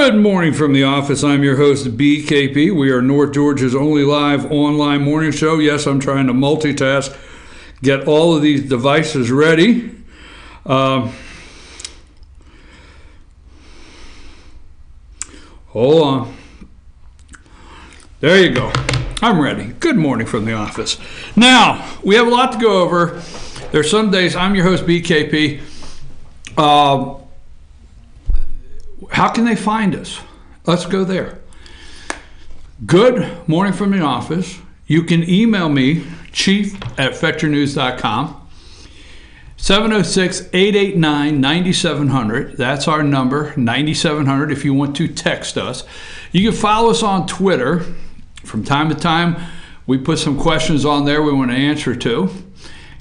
Good morning from the office. I'm your host, BKP. We are North Georgia's only live online morning show. Yes, I'm trying to multitask, get all of these devices ready. Hold on. There you go. I'm ready. Good morning from the office. Now, we have a lot to go over. There's some days, I'm your host, BKP. How can they find us? Let's go there. Good morning from the office. You can email me, chief@fetchernews.com, 706-889-9700. That's our number, 9700, if you want to text us. You can follow us on Twitter. From time to time, we put some questions on there we want to answer to.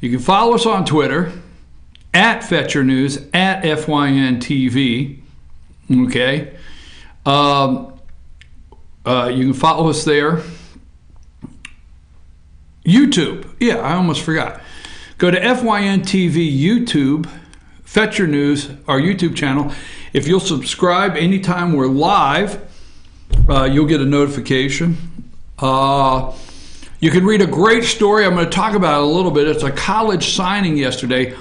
You can follow us on Twitter, @FetcherNews, @FYNTV. Okay. You can follow us there. YouTube. Yeah, I almost forgot. Go to FYNTV YouTube, Fetcher News, our YouTube channel. If you'll subscribe anytime we're live, you'll get a notification. You can read a great story. I'm going to talk about it a little bit. It's a college signing yesterday.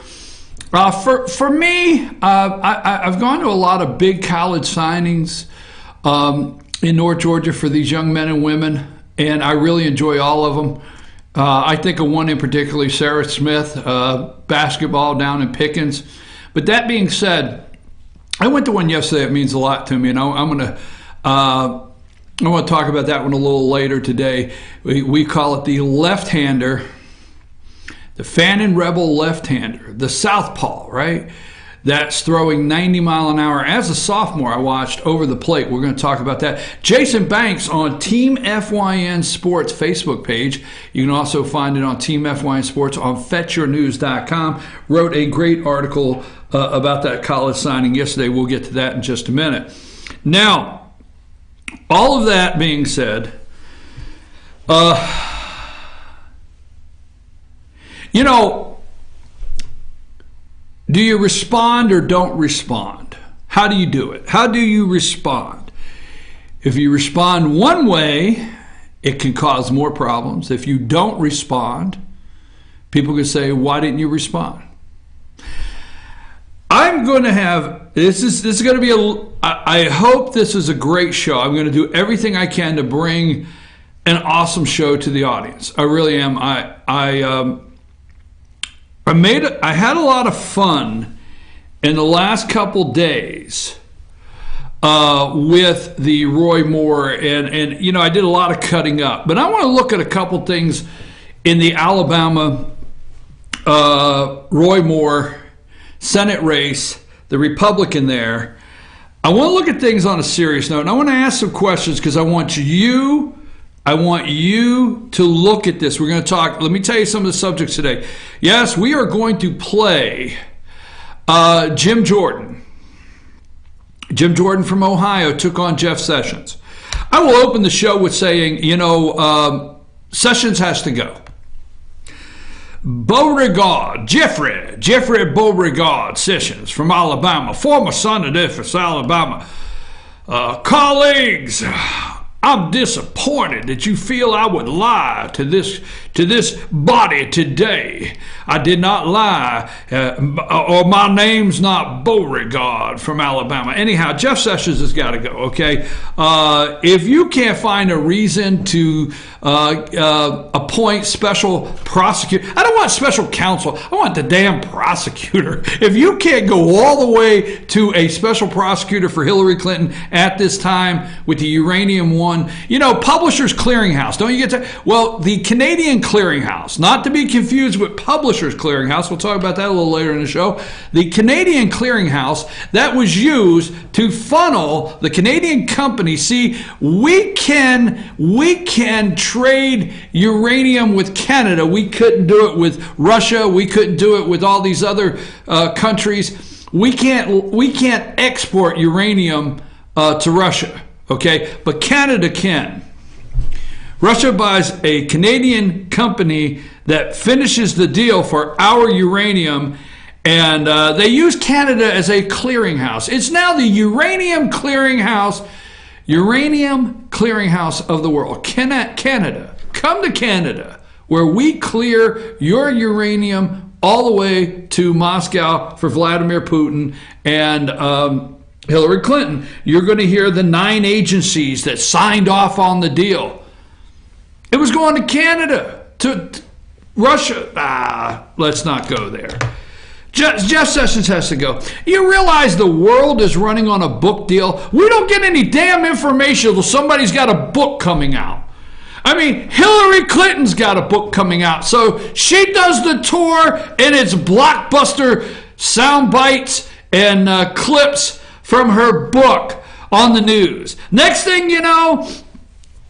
For me, I've gone to a lot of big college signings in North Georgia for these young men and women, and I really enjoy all of them. I think of one in particular, Sarah Smith, basketball down in Pickens. But that being said, I went to one yesterday. It means a lot to me, and I want to talk about that one a little later today. We call it the left-hander. The Fannin Rebel left-hander, the southpaw, right? That's throwing 90 mile an hour. As a sophomore, I watched over the plate. We're going to talk about that. Jason Banks on Team FYN Sports Facebook page. You can also find it on Team FYN Sports on FetcherNews.com. Wrote a great article about that college signing yesterday. We'll get to that in just a minute. Now, all of that being said, do you respond or don't respond? How do you do it? How do you respond? If you respond one way, it can cause more problems. If you don't respond, people can say, why didn't you respond? I'm going to have, this is going to be I hope this is a great show. I'm going to do everything I can to bring an awesome show to the audience. I really am. I had a lot of fun in the last couple days with the Roy Moore, and I did a lot of cutting up. But I want to look at a couple things in the Alabama Roy Moore Senate race, the Republican there. I want to look at things on a serious note, and I want to ask some questions because I want you to look at this. We're going to talk. Let me tell you some of the subjects today. Yes, we are going to play Jim Jordan. Jim Jordan from Ohio took on Jeff Sessions. I will open the show with saying, Sessions has to go. Beauregard, Jeffrey Beauregard Sessions from Alabama, former senator for Alabama. Colleagues, I'm disappointed that you feel I would lie to this body today. I did not lie, or my name's not Beauregard from Alabama. Anyhow, Jeff Sessions has got to go, okay? If you can't find a reason to appoint special prosecutor, I don't want special counsel, I want the damn prosecutor. If you can't go all the way to a special prosecutor for Hillary Clinton at this time with the uranium one, Publishers Clearinghouse, don't you get to? Well, the Canadian Clearinghouse, not to be confused with Publishers Clearinghouse, we'll talk about that a little later in the show. The Canadian Clearinghouse that was used to funnel the Canadian company. See, we can trade uranium with Canada. We couldn't do it with Russia. We couldn't do it with all these other countries. We can't export uranium to Russia. Okay, but Canada can. Russia buys a Canadian company that finishes the deal for our uranium And they use Canada as a clearinghouse. It's now the uranium clearinghouse of the world. Canada. Come to Canada, where we clear your uranium all the way to Moscow for Vladimir Putin and Hillary Clinton. You're going to hear the 9 agencies that signed off on the deal. It was going to Canada, to Russia. Let's not go there. Jeff Sessions has to go. You realize the world is running on a book deal? We don't get any damn information until somebody's got a book coming out. I mean, Hillary Clinton's got a book coming out. So she does the tour, and it's blockbuster sound bites and clips from her book on the news. Next thing you know,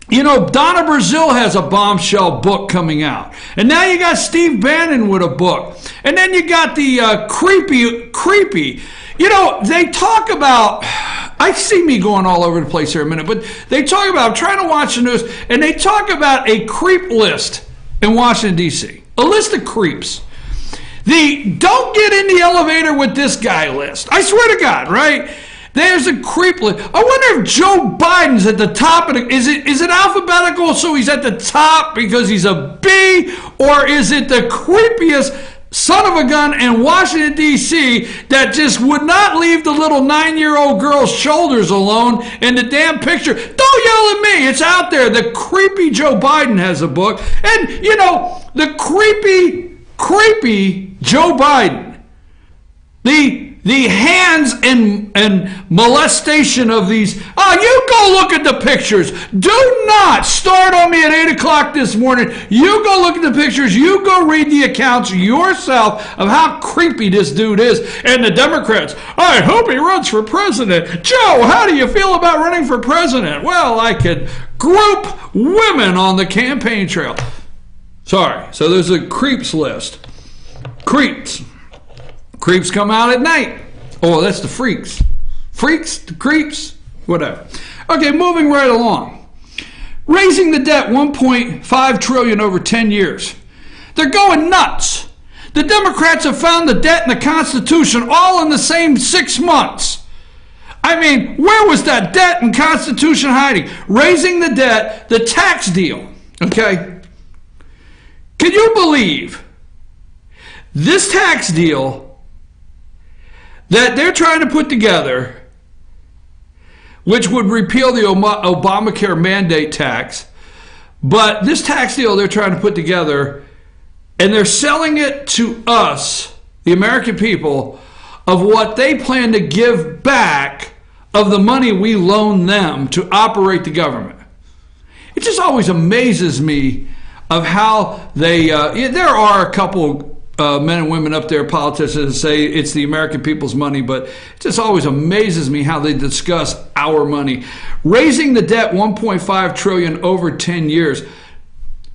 Donna Brazile has a bombshell book coming out. And now you got Steve Bannon with a book. And then you got the creepy. They talk about, I see me going all over the place here a minute, but they talk about, I'm trying to watch the news, and they talk about a creep list in Washington, D.C. A list of creeps. The don't get in the elevator with this guy list. I swear to God, right? There's a creep list. I wonder if Joe Biden's at the top of is it alphabetical so he's at the top because he's a B, or is it the creepiest son of a gun in Washington, D.C. that just would not leave the little 9-year-old girl's shoulders alone in the damn picture? Don't yell at me. It's out there. The creepy Joe Biden has a book. And, the creepy Joe Biden, the hands and molestation of these. You go look at the pictures. Do not start on me at 8 o'clock this morning. You go look at the pictures. You go read the accounts yourself of how creepy this dude is. And the Democrats, I hope he runs for president. Joe, how do you feel about running for president? Well, I could group women on the campaign trail. Sorry. So there's a creeps list. Creeps. Creeps come out at night. Oh, that's the freaks. Freaks, the creeps, whatever. Okay, moving right along. Raising the debt $1.5 trillion over 10 years. They're going nuts. The Democrats have found the debt in the Constitution all in the same 6 months. I mean, where was that debt and Constitution hiding? Raising the debt, the tax deal. Okay? Can you believe this tax deal that they're trying to put together, which would repeal the Obamacare mandate tax, but this tax deal they're trying to put together, and they're selling it to us, the American people, of what they plan to give back of the money we loan them to operate the government. It just always amazes me of how they, there are a couple men and women up there, politicians, say it's the American people's money, but it just always amazes me how they discuss our money. Raising the debt $1.5 trillion over 10 years.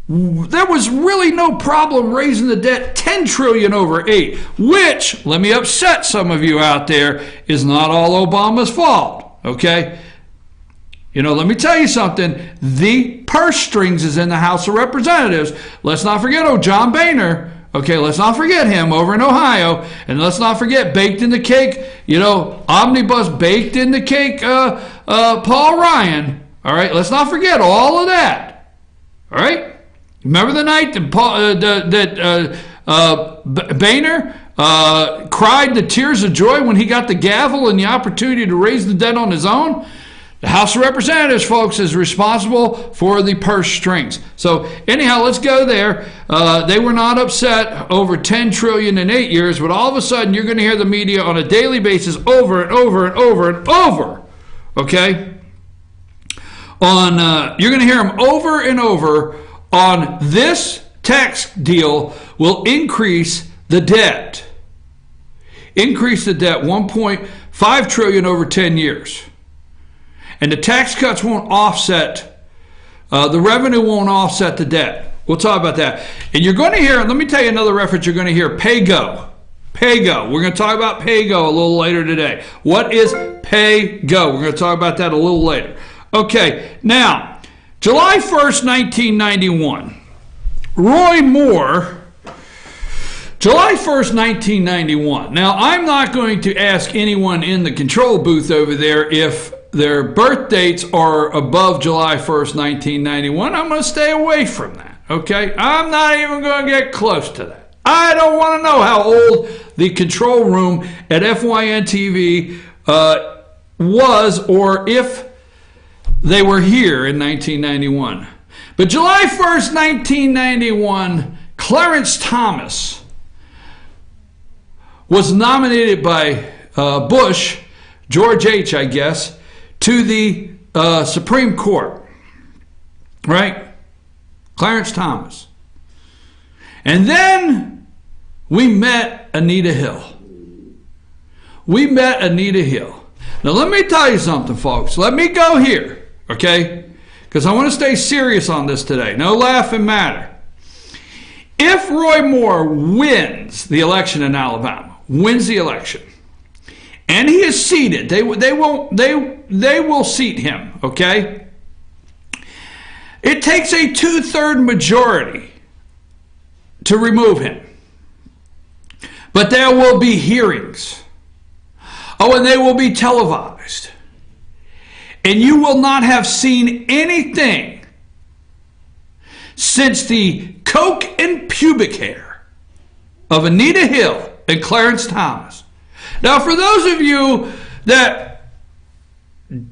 There was really no problem raising the debt $10 trillion over 8, which, let me upset some of you out there, is not all Obama's fault, okay? Let me tell you something. The purse strings is in the House of Representatives. Let's not forget John Boehner. Okay, let's not forget him over in Ohio. And let's not forget baked in the cake, omnibus baked in the cake, Paul Ryan. All right, let's not forget all of that. All right? Remember the night that Boehner cried the tears of joy when he got the gavel and the opportunity to raise the debt on his own? The House of Representatives, folks, is responsible for the purse strings. So anyhow, let's go there. They were not upset over $10 trillion in 8 years, but all of a sudden you're going to hear the media on a daily basis over and over and over and over. Okay? You're going to hear them over and over on this tax deal will increase the debt. Increase the debt $1.5 trillion over 10 years. And the tax cuts won't offset, the revenue won't offset the debt. We'll talk about that. And you're going to hear, let me tell you another reference you're going to hear, pay-go. Pay-go. We're going to talk about pay-go a little later today. What is pay-go? We're going to talk about that a little later. Okay, now, July 1st, 1991, Roy Moore July 1st, 1991. Now, I'm not going to ask anyone in the control booth over there if their birth dates are above July 1st, 1991. I'm going to stay away from that, okay? I'm not even going to get close to that. I don't want to know how old the control room at FYN TV was, or if they were here in 1991. But July 1st, 1991, Clarence Thomas was nominated by Bush, George H., I guess, to the Supreme Court, right? Clarence Thomas. And then we met Anita Hill. We met Anita Hill. Now, let me tell you something, folks. Let me go here, okay? Because I want to stay serious on this today. No laughing matter. If Roy Moore wins the election in Alabama, wins the election, and he is seated, they will seat him, okay? It takes a 2/3 majority to remove him. But there will be hearings. Oh, and they will be televised. And you will not have seen anything since the coke and pubic hair of Anita Hill and Clarence Thomas. Now, for those of you that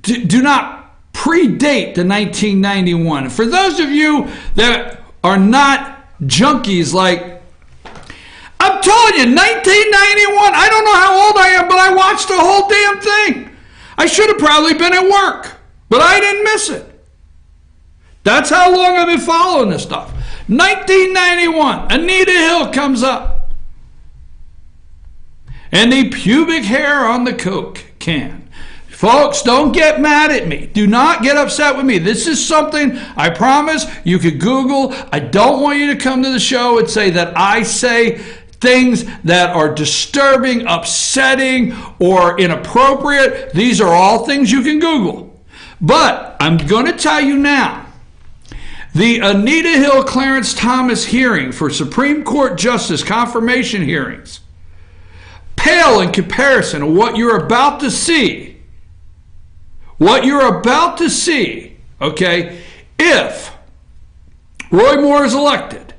do not predate the 1991, for those of you that are not junkies like, I'm telling you, 1991, I don't know how old I am, but I watched the whole damn thing. I should have probably been at work, but I didn't miss it. That's how long I've been following this stuff. 1991, Anita Hill comes up. And the pubic hair on the Coke can. Folks, don't get mad at me. Do not get upset with me. This is something, I promise, you could Google. I don't want you to come to the show and say that I say things that are disturbing, upsetting, or inappropriate. These are all things you can Google. But I'm going to tell you now, the Anita Hill Clarence Thomas hearing for Supreme Court Justice confirmation hearings pale in comparison to what you're about to see. What you're about to see, okay, if Roy Moore is elected,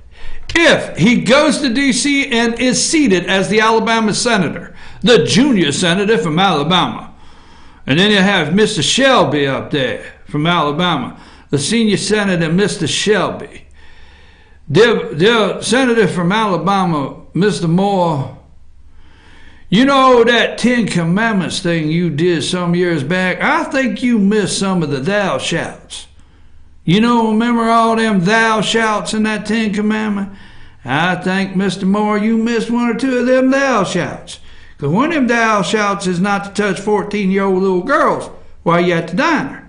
if he goes to D.C. and is seated as the Alabama senator, the junior senator from Alabama, and then you have Mr. Shelby up there from Alabama, the senior senator, Mr. Shelby. Dear Senator from Alabama, Mr. Moore, you know that 10 Commandments thing you did some years back? I think you missed some of the thou shouts. You know, remember all them thou shouts in that 10 Commandment? I think, Mr. Moore, you missed one or two of them thou shouts. Because one of them thou shouts is not to touch 14-year-old little girls while you're at the diner.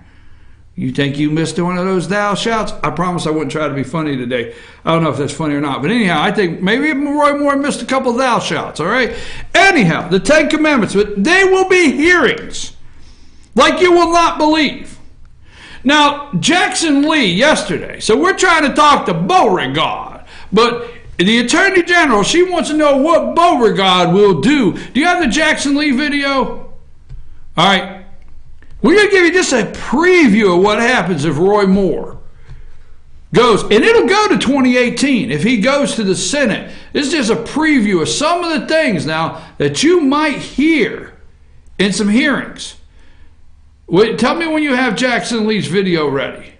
You think you missed one of those thou shouts? I promise I wouldn't try to be funny today. I don't know if that's funny or not. But anyhow, I think maybe Roy Moore missed a couple of thou shouts, all right? Anyhow, the 10 Commandments, but they will be hearings like you will not believe. Now, Jackson Lee yesterday, so we're trying to talk to Beauregard, but the Attorney General, she wants to know what Beauregard will do. Do you have the Jackson Lee video? All right. We're going to give you just a preview of what happens if Roy Moore goes. And it'll go to 2018 if he goes to the Senate. This is just a preview of some of the things now that you might hear in some hearings. Wait, tell me when you have Jackson Lee's video ready.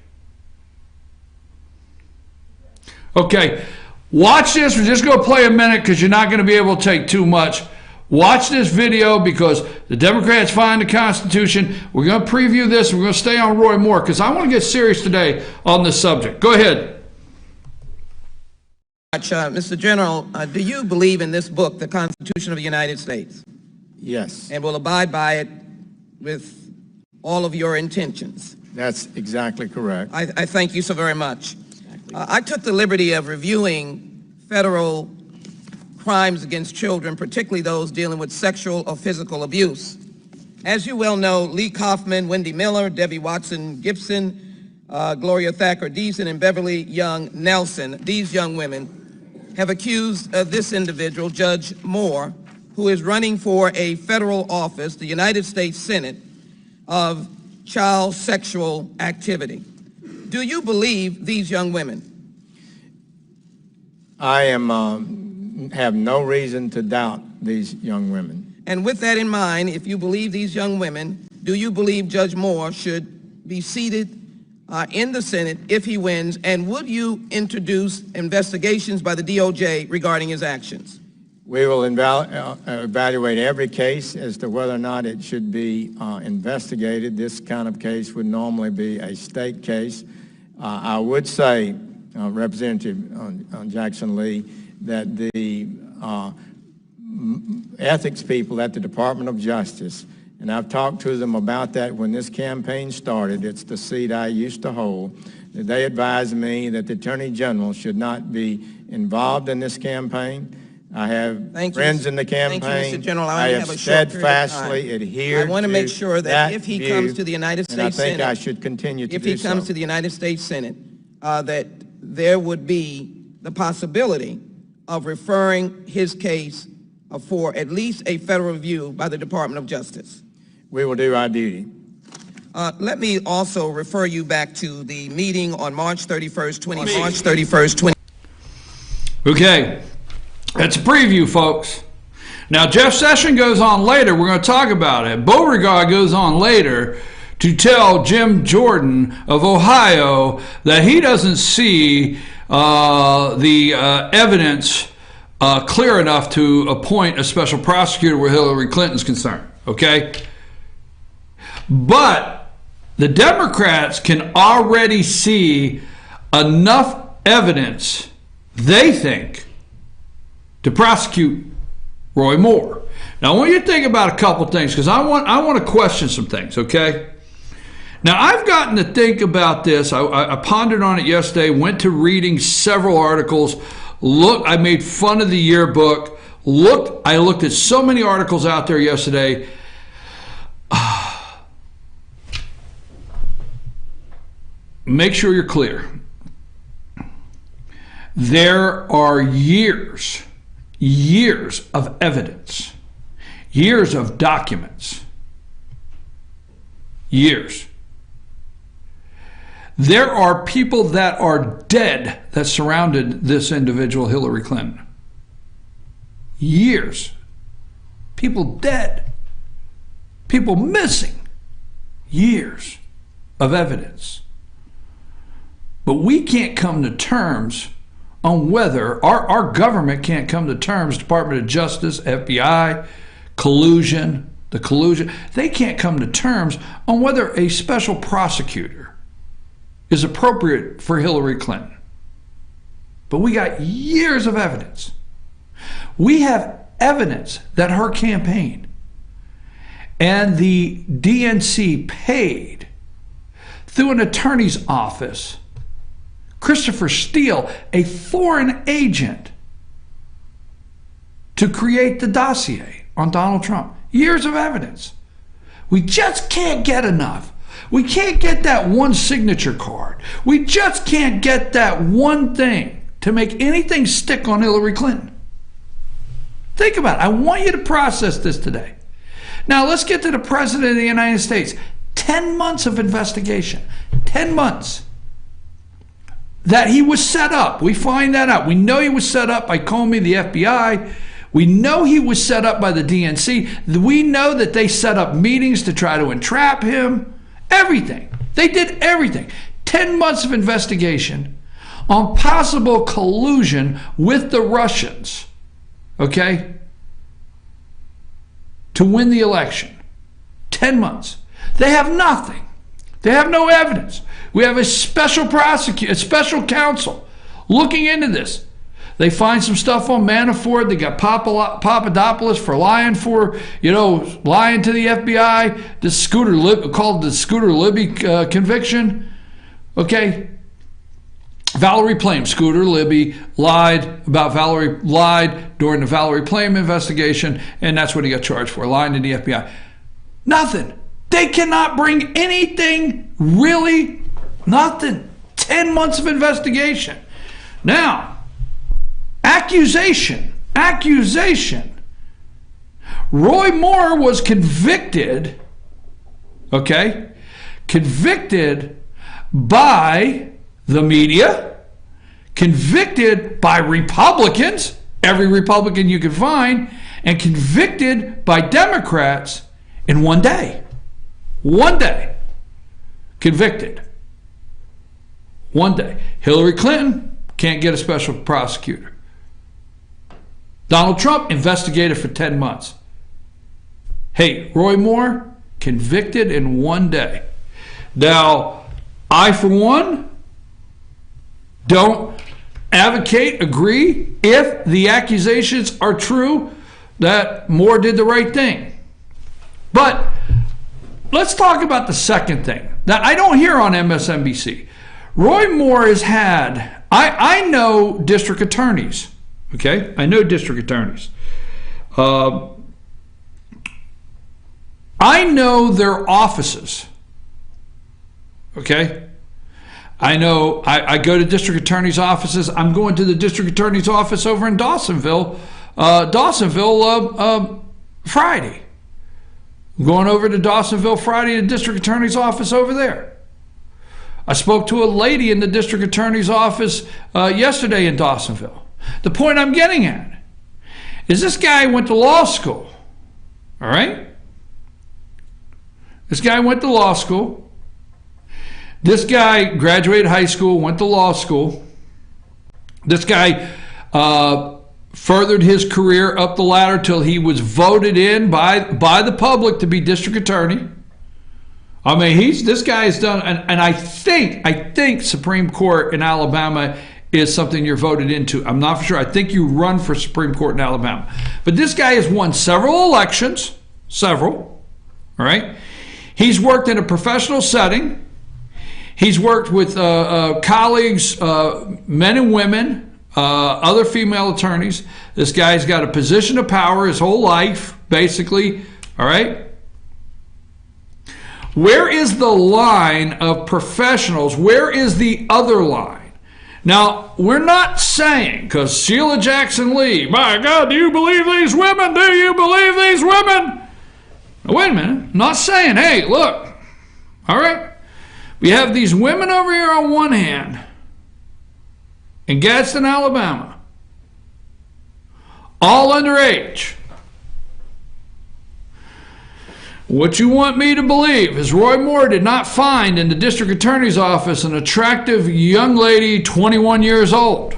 Okay, watch this. We're just going to play a minute because you're not going to be able to take too much. Watch this video because the Democrats find the Constitution. We're going to preview this. We're going to stay on Roy Moore because I want to get serious today on this subject. Go ahead. Mr. General, do you believe in this book, the Constitution of the United States? Yes. And will abide by it with all of your intentions? That's exactly correct. I thank you so very much. I took the liberty of reviewing federal crimes against children, particularly those dealing with sexual or physical abuse. As you well know, Lee Kaufman, Wendy Miller, Debbie Watson Gibson, Gloria Thacker Deason, and Beverly Young Nelson, these young women have accused this individual, Judge Moore, who is running for a federal office, the United States Senate, of child sexual activity. Do you believe these young women? I have no reason to doubt these young women. And with that in mind, if you believe these young women, do you believe Judge Moore should be seated in the Senate if he wins, and would you introduce investigations by the DOJ regarding his actions? We will evaluate every case as to whether or not it should be investigated. This kind of case would normally be a state case. I would say, Representative Jackson Lee, that the ethics people at the Department of Justice, and I've talked to them about that when this campaign started, it's the seat I used to hold, they advised me that the Attorney General should not be involved in this campaign. I have friends in the campaign. Thank you, Mr. General. I have steadfastly adhered I want to make sure that if he comes to the United States Senate, and I think I should continue to do so. If he comes to the United States Senate, that there would be the possibility of referring his case for at least a federal review by the Department of Justice. We will do our duty. Let me also refer you back to the meeting on March 31st, 2020. Okay, that's a preview, folks. Now, Jeff Sessions goes on later. We're going to talk about it. Beauregard goes on later to tell Jim Jordan of Ohio that he doesn't see the evidence clear enough to appoint a special prosecutor where Hillary Clinton's concerned, okay? But the Democrats can already see enough evidence, they think, to prosecute Roy Moore. Now, I want you to think about a couple things, because I want to question some things, okay? Now, I've gotten to think about this. I pondered on it yesterday, went to reading several articles. I made fun of the yearbook. I looked at so many articles out there yesterday. Make sure you're clear. There are years of evidence, years of documents, years. There are people that are dead that surrounded this individual, Hillary Clinton. Years. People dead. People missing. Years of evidence. But we can't come to terms on whether our government can't come to terms, Department of Justice, FBI, collusion, they can't come to terms on whether a special prosecutor is appropriate for Hillary Clinton. But we got years of evidence. We have evidence that her campaign and the DNC paid through an attorney's office Christopher Steele, a foreign agent, to create the dossier on Donald Trump. Years of evidence. We just can't get enough. We can't get that one signature card. We just can't get that one thing to make anything stick on Hillary Clinton. Think about it. I want you to process this today. Now let's get to the President of the United States. 10 months of investigation. 10 months. That he was set up. We find that out. We know he was set up by Comey, the FBI. We know he was set up by the DNC. We know that they set up meetings to try to entrap him. Everything. They did everything. 10 months of investigation on possible collusion with the Russians, okay, to win the election. 10 months. They have nothing. They have no evidence. We have a special prosecutor, a special counsel looking into this. They find some stuff on Manafort. They got Papadopoulos for lying lying to the FBI. Called the Scooter Libby conviction. Okay. Valerie Plame. Scooter Libby lied during the Valerie Plame investigation, and that's what he got charged for, lying to the FBI. Nothing. They cannot bring anything, really, nothing. 10 months of investigation. Now, accusation. Roy Moore was convicted, okay, convicted by the media, convicted by Republicans, every Republican you could find, and convicted by Democrats in one day. One day. Convicted. One day. Hillary Clinton can't get a special prosecutor. Donald Trump investigated for 10 months. Hey, Roy Moore, convicted in one day. Now, I, for one, don't advocate, agree, if the accusations are true, that Moore did the right thing. But let's talk about the second thing that I don't hear on MSNBC. Roy Moore has had, I know district attorneys, okay? I know district attorneys. I know their offices, okay? I know I go to district attorney's offices. I'm going to the district attorney's office over in Dawsonville, Friday. I'm going over to Dawsonville Friday, the district attorney's office over there. I spoke to a lady in the district attorney's office yesterday in Dawsonville. The point I'm getting at is this guy went to law school, all right? This guy went to law school. This guy graduated high school, went to law school. This guy furthered his career up the ladder till he was voted in by the public to be district attorney. I mean, this guy has done, and I think Supreme Court in Alabama is something you're voted into. I'm not for sure. I think you run for Supreme Court in Alabama. But this guy has won several elections, all right? He's worked in a professional setting. He's worked with colleagues, men and women, other female attorneys. This guy's got a position of power his whole life, basically, all right? Where is the line of professionals? Where is the other line? Now, we're not saying, because Sheila Jackson Lee, my God, do you believe these women? Do you believe these women? Now, wait a minute. I'm not saying, hey, look, all right? We have these women over here on one hand in Gadsden, Alabama, all underage. What you want me to believe is Roy Moore did not find in the district attorney's office an attractive young lady, 21 years old.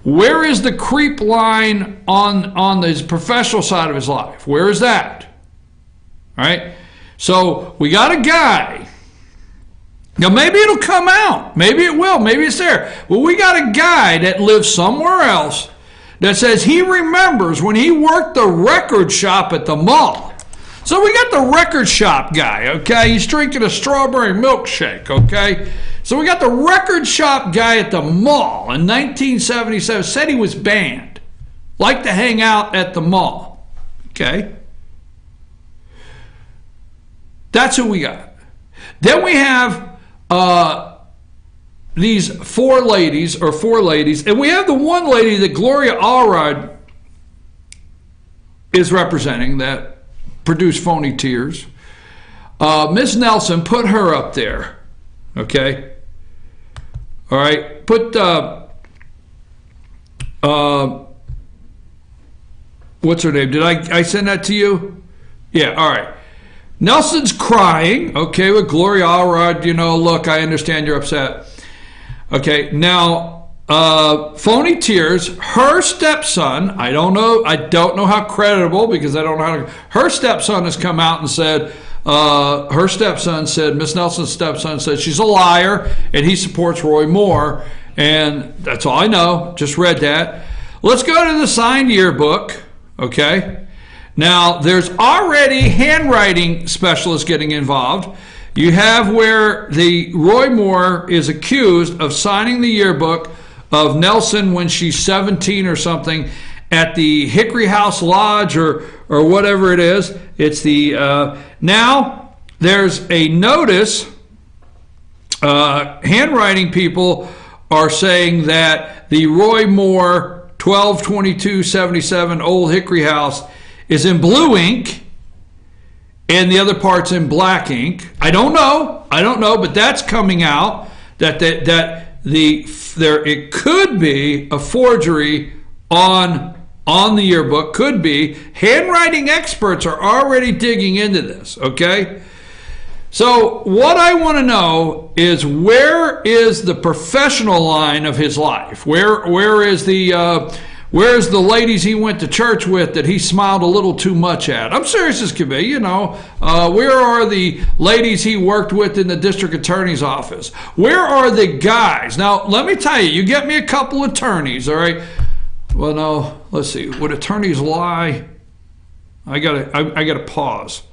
Where is the creep line on his professional side of his life? Where is that? All right? So we got a guy. Now maybe it'll come out. Maybe it will. Maybe it's there. Well, we got a guy that lives somewhere else that says he remembers when he worked the record shop at the mall. So we got the record shop guy, okay? He's drinking a strawberry milkshake, okay? So we got the record shop guy at the mall in 1977, said he was banned, liked to hang out at the mall, okay? That's who we got. Then we have these four ladies, and we have the one lady that Gloria Allred is representing that produced Phony Tears. Miss Nelson, put her up there, okay? All right, put, what's her name? Did I send that to you? Yeah, all right. Nelson's crying, okay, with Gloria Allred, you know, look, I understand you're upset. Okay, now, Phony Tears, her stepson, I don't know how credible, because I don't know how to, her stepson has come out and said, Miss Nelson's stepson said she's a liar, and he supports Roy Moore, and that's all I know, just read that. Let's go to the signed yearbook, okay? Now, there's already handwriting specialists getting involved. You have where the Roy Moore is accused of signing the yearbook of Nelson when she's 17 or something at the Hickory House Lodge or whatever it is. It's the now there's a notice. Handwriting people are saying that the Roy Moore 122277 Old Hickory House is in blue ink and the other part's in black ink. I don't know, but that's coming out that it could be a forgery on the yearbook. Could be. Handwriting experts are already digging into this, okay? So what I want to know is, where is the professional line of his life? Where is the ladies he went to church with that he smiled a little too much at? I'm serious as can be, you know. Where are the ladies he worked with in the district attorney's office? Where are the guys? Now, let me tell you, you get me a couple attorneys, all right? Well, no, let's see. Would attorneys lie? I gotta pause.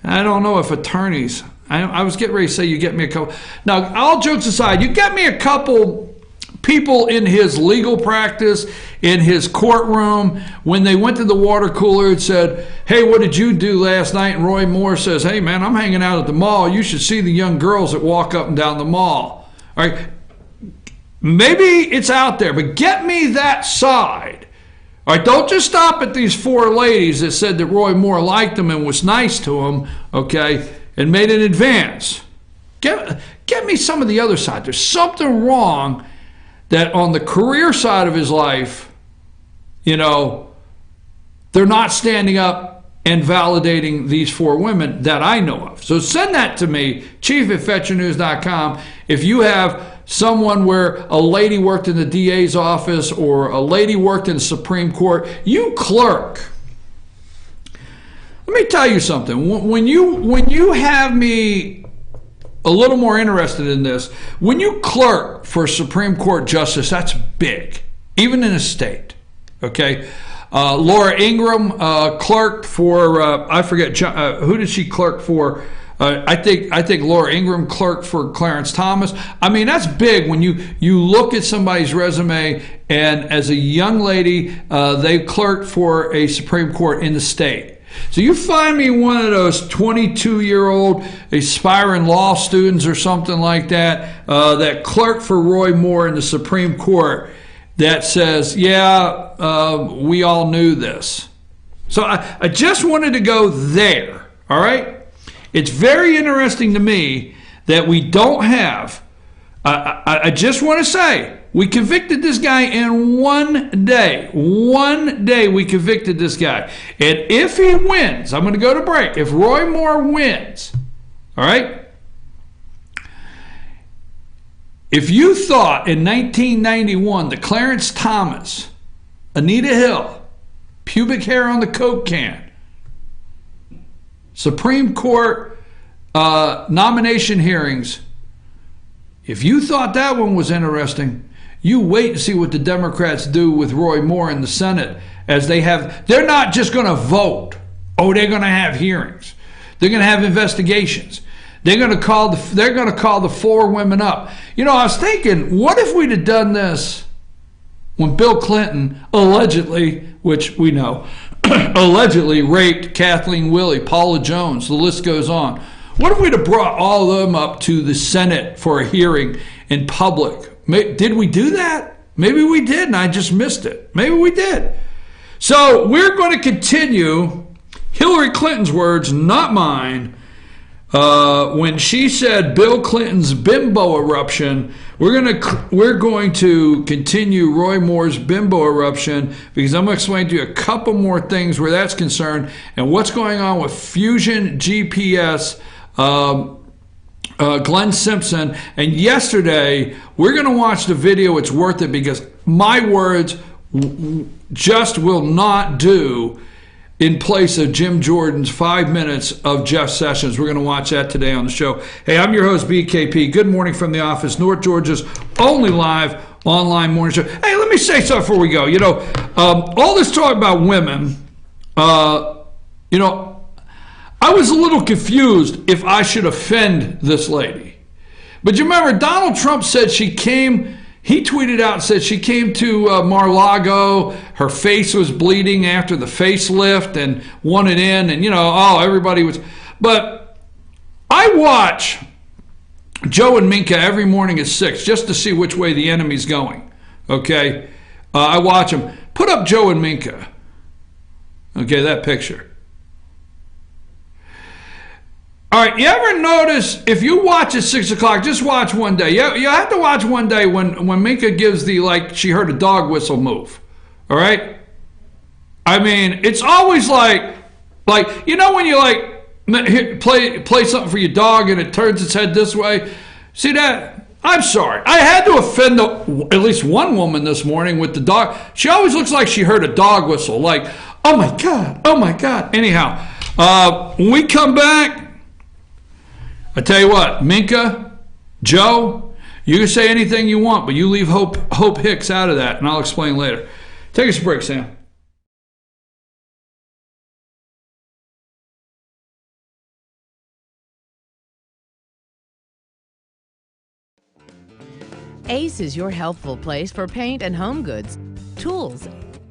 I don't know if attorneys, I was getting ready to say you get me a couple. Now, all jokes aside, you get me a couple people in his legal practice, in his courtroom, when they went to the water cooler and said, hey, what did you do last night? And Roy Moore says, hey, man, I'm hanging out at the mall. You should see the young girls that walk up and down the mall. All right, maybe it's out there, but get me that side. All right, don't just stop at these four ladies that said that Roy Moore liked them and was nice to them, okay, and made an advance. Get me some of the other side. There's something wrong that on the career side of his life, you know, they're not standing up and validating these four women that I know of. So send that to me, chief@fetchernews.com. If you have someone where a lady worked in the DA's office or a lady worked in the Supreme Court, you clerk. Let me tell you something. When you have me a little more interested in this, when you clerk for a Supreme Court justice, that's big, even in a state. Okay, Laura Ingraham clerked for I forget who did she clerk for. I think Laura Ingraham clerked for Clarence Thomas. I mean, that's big when you look at somebody's resume, and as a young lady, they clerked for a Supreme Court in the state. So you find me one of those 22-year-old aspiring law students or something like that, that clerked for Roy Moore in the Supreme Court, that says, yeah, we all knew this. So I just wanted to go there, all right? It's very interesting to me that we don't have, I just want to say, we convicted this guy in one day. One day we convicted this guy. And if he wins, I'm going to go to break. If Roy Moore wins, all right? If you thought in 1991 that Clarence Thomas, Anita Hill, pubic hair on the Coke can, Supreme Court nomination hearings, if you thought that one was interesting, you wait and see what the Democrats do with Roy Moore in the Senate, as they're not just going to vote. Oh, they're going to have hearings. They're going to have investigations. They're going to call the four women up. You know, I was thinking, what if we'd have done this when Bill Clinton allegedly, which we know, allegedly raped Kathleen Willey, Paula Jones, the list goes on. What if we'd have brought all of them up to the Senate for a hearing in public? Did we do that? Maybe we did and I just missed it. Maybe we did. So we're going to continue Hillary Clinton's words, not mine, when she said Bill Clinton's bimbo eruption. We're going to continue Roy Moore's bimbo eruption, because I'm going to explain to you a couple more things where that's concerned and what's going on with Fusion GPS, Glenn Simpson. And yesterday, we're going to watch the video. It's worth it, because my words just will not do in place of Jim Jordan's 5 minutes of Jeff Sessions. We're going to watch that today on the show. Hey, I'm your host, BKP. Good morning from the office, North Georgia's only live online morning show. Hey, let me say something before we go. You know, all this talk about women, you know, I was a little confused if I should offend this lady. But you remember, Donald Trump said he tweeted out and said she came to Mar-a-Lago, her face was bleeding after the facelift and wanted in, and, you know, everybody was. But I watch Joe and Minka every morning at 6 just to see which way the enemy's going. Okay? I watch them. Put up Joe and Minka. Okay, that picture. All right, you ever notice, if you watch at 6 o'clock, just watch one day. You have to watch one day when Minka gives the, like, she heard a dog whistle move. All right? I mean, it's always like, you know when you, like, play something for your dog and it turns its head this way? See that? I'm sorry. I had to offend at least one woman this morning with the dog. She always looks like she heard a dog whistle, like, oh my God, oh my God. Anyhow, when we come back, I tell you what, Minka, Joe, you can say anything you want, but you leave Hope Hicks out of that, and I'll explain later. Take us a break, Sam. Ace is your helpful place for paint and home goods, tools,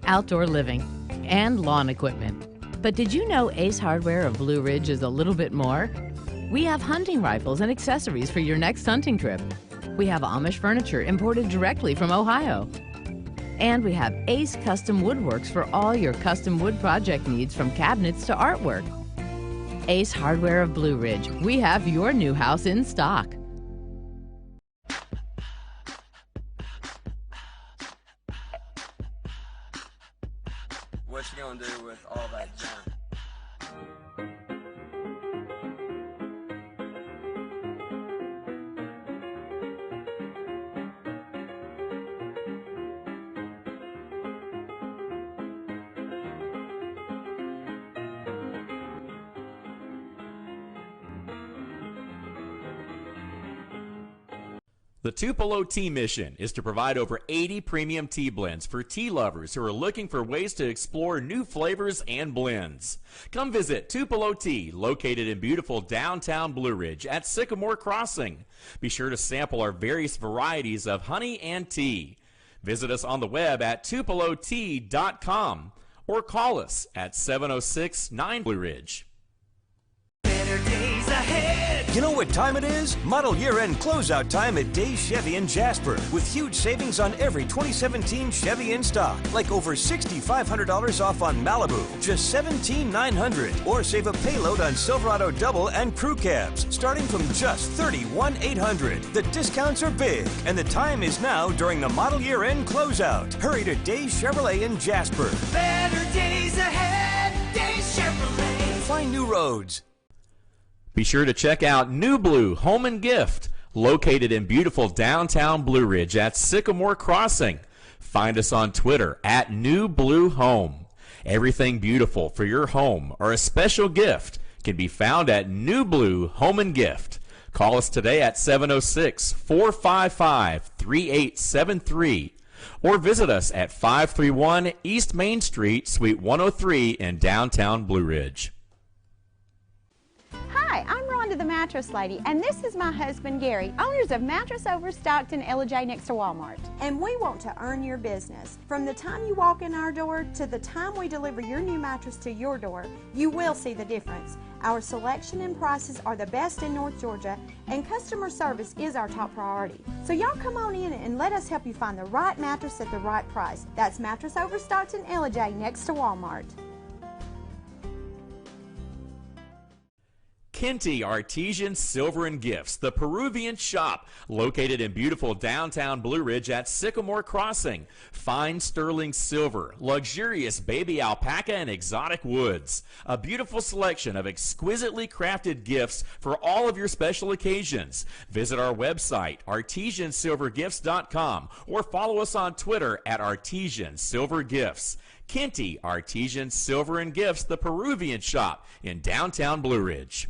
outdoor living, and lawn equipment. But did you know Ace Hardware of Blue Ridge is a little bit more? We have hunting rifles and accessories for your next hunting trip. We have Amish furniture imported directly from Ohio. And we have Ace Custom Woodworks for all your custom wood project needs, from cabinets to artwork. Ace Hardware of Blue Ridge. We have your new house in stock. What you gonna do with all that junk? The Tupelo Tea Mission is to provide over 80 premium tea blends for tea lovers who are looking for ways to explore new flavors and blends. Come visit Tupelo Tea, located in beautiful downtown Blue Ridge at Sycamore Crossing. Be sure to sample our various varieties of honey and tea. Visit us on the web at tupelotea.com or call us at 706-9 Blue Ridge. Better days ahead. You know what time it is? Model year-end closeout time at Days Chevy in Jasper, with huge savings on every 2017 Chevy in stock, like over $6,500 off on Malibu, just $17,900, or save a payload on Silverado Double and Crew Cabs, starting from just $31,800. The discounts are big, and the time is now during the model year-end closeout. Hurry to Days Chevrolet in Jasper. Better days ahead, Days Chevrolet. Find new roads. Be sure to check out New Blue Home and Gift, located in beautiful downtown Blue Ridge at Sycamore Crossing. Find us on Twitter at New Blue Home. Everything beautiful for your home or a special gift can be found at New Blue Home and Gift. Call us today at 706-455-3873 or visit us at 531 East Main Street, Suite 103 in downtown Blue Ridge. Hi, I'm Rhonda the Mattress Lady, and this is my husband Gary, owners of Mattress Overstocked in J next to Walmart. And we want to earn your business. From the time you walk in our door to the time we deliver your new mattress to your door, you will see the difference. Our selection and prices are the best in North Georgia, and customer service is our top priority. So y'all come on in and let us help you find the right mattress at the right price. That's Mattress Overstocked in J next to Walmart. Kinty Artesian Silver and Gifts, the Peruvian shop, located in beautiful downtown Blue Ridge at Sycamore Crossing. Fine sterling silver, luxurious baby alpaca and exotic woods. A beautiful selection of exquisitely crafted gifts for all of your special occasions. Visit our website, artesiansilvergifts.com, or follow us on Twitter at Artesian Silver Gifts. Kinty Artesian Silver and Gifts, the Peruvian shop in downtown Blue Ridge.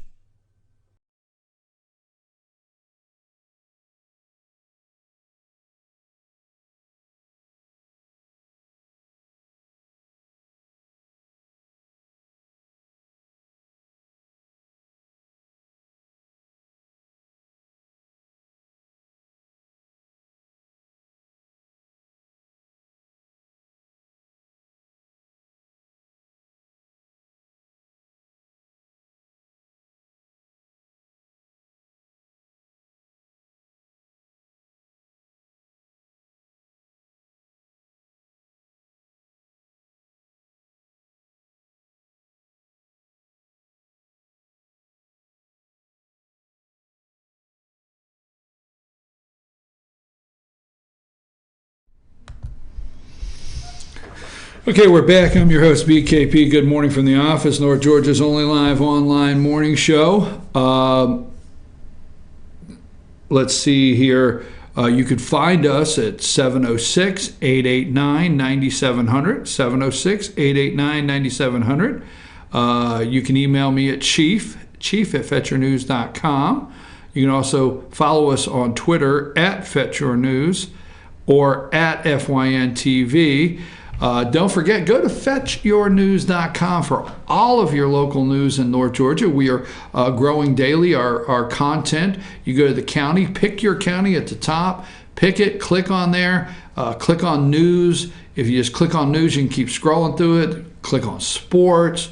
Okay, we're back. I'm your host, BKP. Good morning from the office, North Georgia's only live online morning show. Let's see here. You could find us at 706-889-9700, 706-889-9700. You can email me at chief@fetchernews.com. You can also follow us on Twitter at FetchYourNews or at FYNTV. Don't forget, go to fetchyournews.com for all of your local news in North Georgia. We are growing daily our content. You go to the county, pick your county at the top, pick it, click on there, click on news. If you just click on news, you can keep scrolling through it. Click on sports,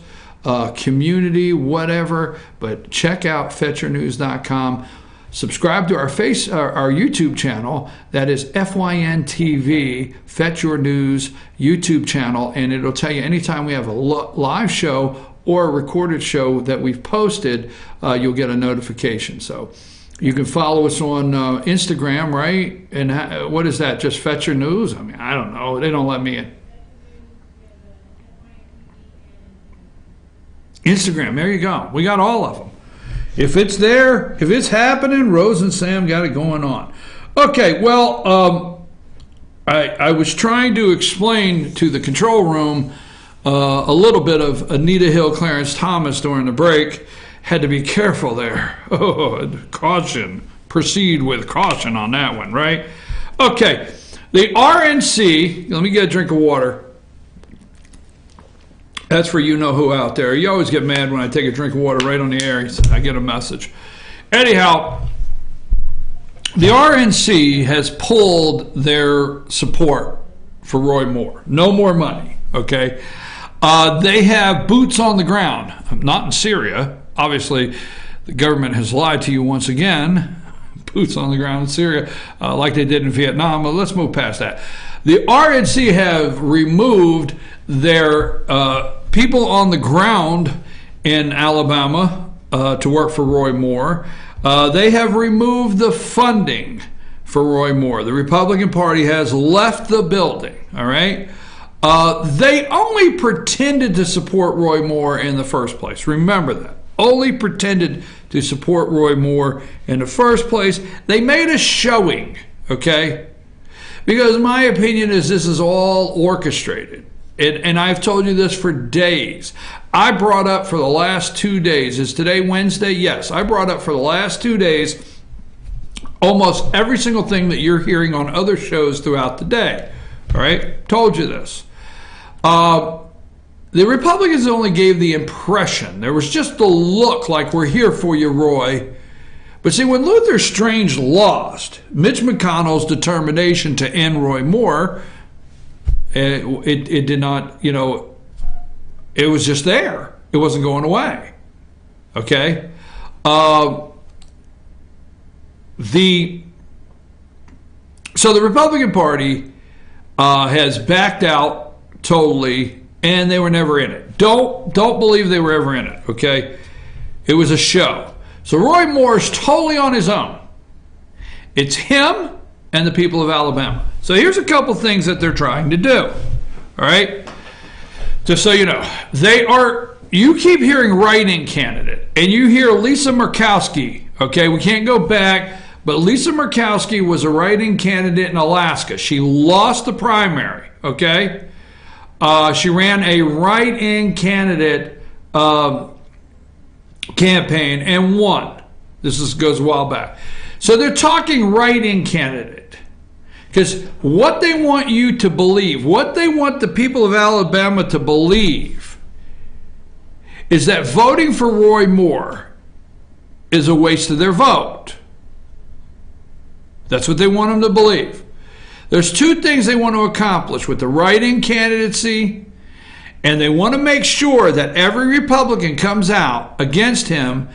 community, whatever. But check out fetchyournews.com. Subscribe to our YouTube channel. That is FYNTV, Fetch Your News YouTube channel, and it'll tell you anytime we have a live show or a recorded show that we've posted, you'll get a notification. So you can follow us on Instagram, right? And what is that? Just Fetch Your News? I mean, I don't know. They don't let me in. Instagram, there you go. We got all of them. If it's there, if it's happening, Rose and Sam got it going on. Okay, well, I was trying to explain to the control room a little bit of Anita Hill, Clarence Thomas during the break. Had to be careful there. Oh, caution. Proceed with caution on that one, right? Okay, the RNC, let me get a drink of water. That's for you-know-who out there. You always get mad when I take a drink of water right on the air. I get a message. Anyhow, the RNC has pulled their support for Roy Moore. No more money, okay? They have boots on the ground. Not in Syria. Obviously, the government has lied to you once again. Boots on the ground in Syria, like they did in Vietnam. But let's move past that. The RNC have removed their people on the ground in Alabama to work for Roy Moore. They have removed the funding for Roy Moore. The Republican Party has left the building, all right? They only pretended to support Roy Moore in the first place. Remember that. Only pretended to support Roy Moore in the first place. They made a showing, okay? Because my opinion is this is all orchestrated. And I've told you this for days. I brought up for the last 2 days. Is today Wednesday? Yes. I brought up for the last 2 days almost every single thing that you're hearing on other shows throughout the day. All right? Told you this. The Republicans only gave the impression. There was just the look like we're here for you, Roy. But see, when Luther Strange lost, Mitch McConnell's determination to end Roy Moore, it did not, you know, it was just there. It wasn't going away. Okay? So the Republican Party has backed out totally, and they were never in it. Don't believe they were ever in it, okay? It was a show. So Roy Moore is totally on his own. It's him and the people of Alabama. So here's a couple things that they're trying to do, all right? Just so you know, you keep hearing write-in candidate, and you hear Lisa Murkowski, okay? We can't go back, but Lisa Murkowski was a write-in candidate in Alaska. She lost the primary, okay? She ran a write-in candidate campaign and won. This goes a while back. So they're talking write-in candidate because what they want you to believe, what they want the people of Alabama to believe is that voting for Roy Moore is a waste of their vote. That's what they want them to believe. There's two things they want to accomplish with the write-in candidacy, and they want to make sure that every Republican comes out against him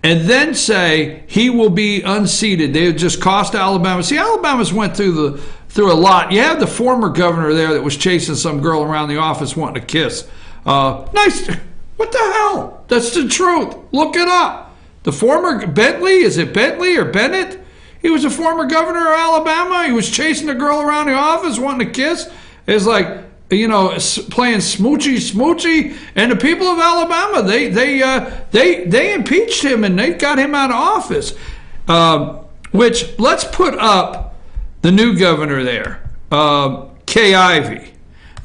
and then say he will be unseated. They would just cost Alabama. See, Alabama's went through a lot. You have the former governor there that was chasing some girl around the office wanting to kiss. Nice. What the hell? That's the truth. Look it up. The former Bentley, is it Bentley or Bennett? He was a former governor of Alabama. He was chasing a girl around the office wanting to kiss. It's like, playing smoochy, and the people of Alabama, they impeached him and they got him out of office. Which, let's put up the new governor there, Kay Ivey.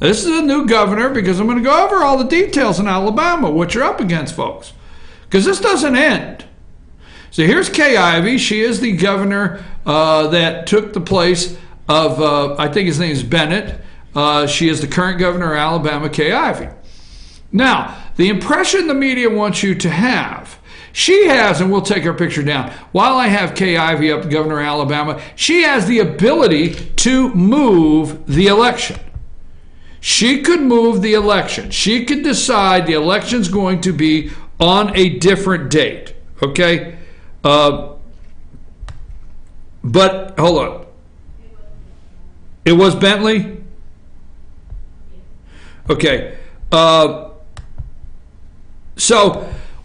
This is a new governor because I'm going to go over all the details in Alabama, what you're up against, folks, because this doesn't end. So here's Kay Ivey. She is the governor that took the place of, I think his name is Bennett. She is the current governor of Alabama, Kay Ivey. Now, the impression the media wants you to have, she has, and we'll take her picture down, while I have Kay Ivey up, the governor of Alabama, she has the ability to move the election. She could move the election. She could decide the election's going to be on a different date, okay? But, hold on. It was Bentley? Okay. So,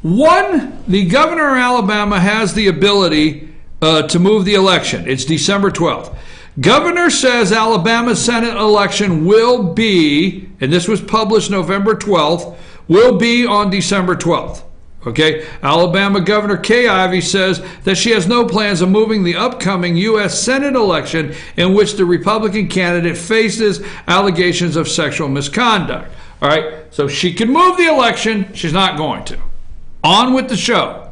the governor of Alabama has the ability to move the election. It's December 12th. Governor says Alabama Senate election will be, and this was published November 12th, will be on December 12th. Okay, Alabama Governor Kay Ivey says that she has no plans of moving the upcoming U.S. Senate election in which the Republican candidate faces allegations of sexual misconduct. All right, so she can move the election. She's not going to. On with the show.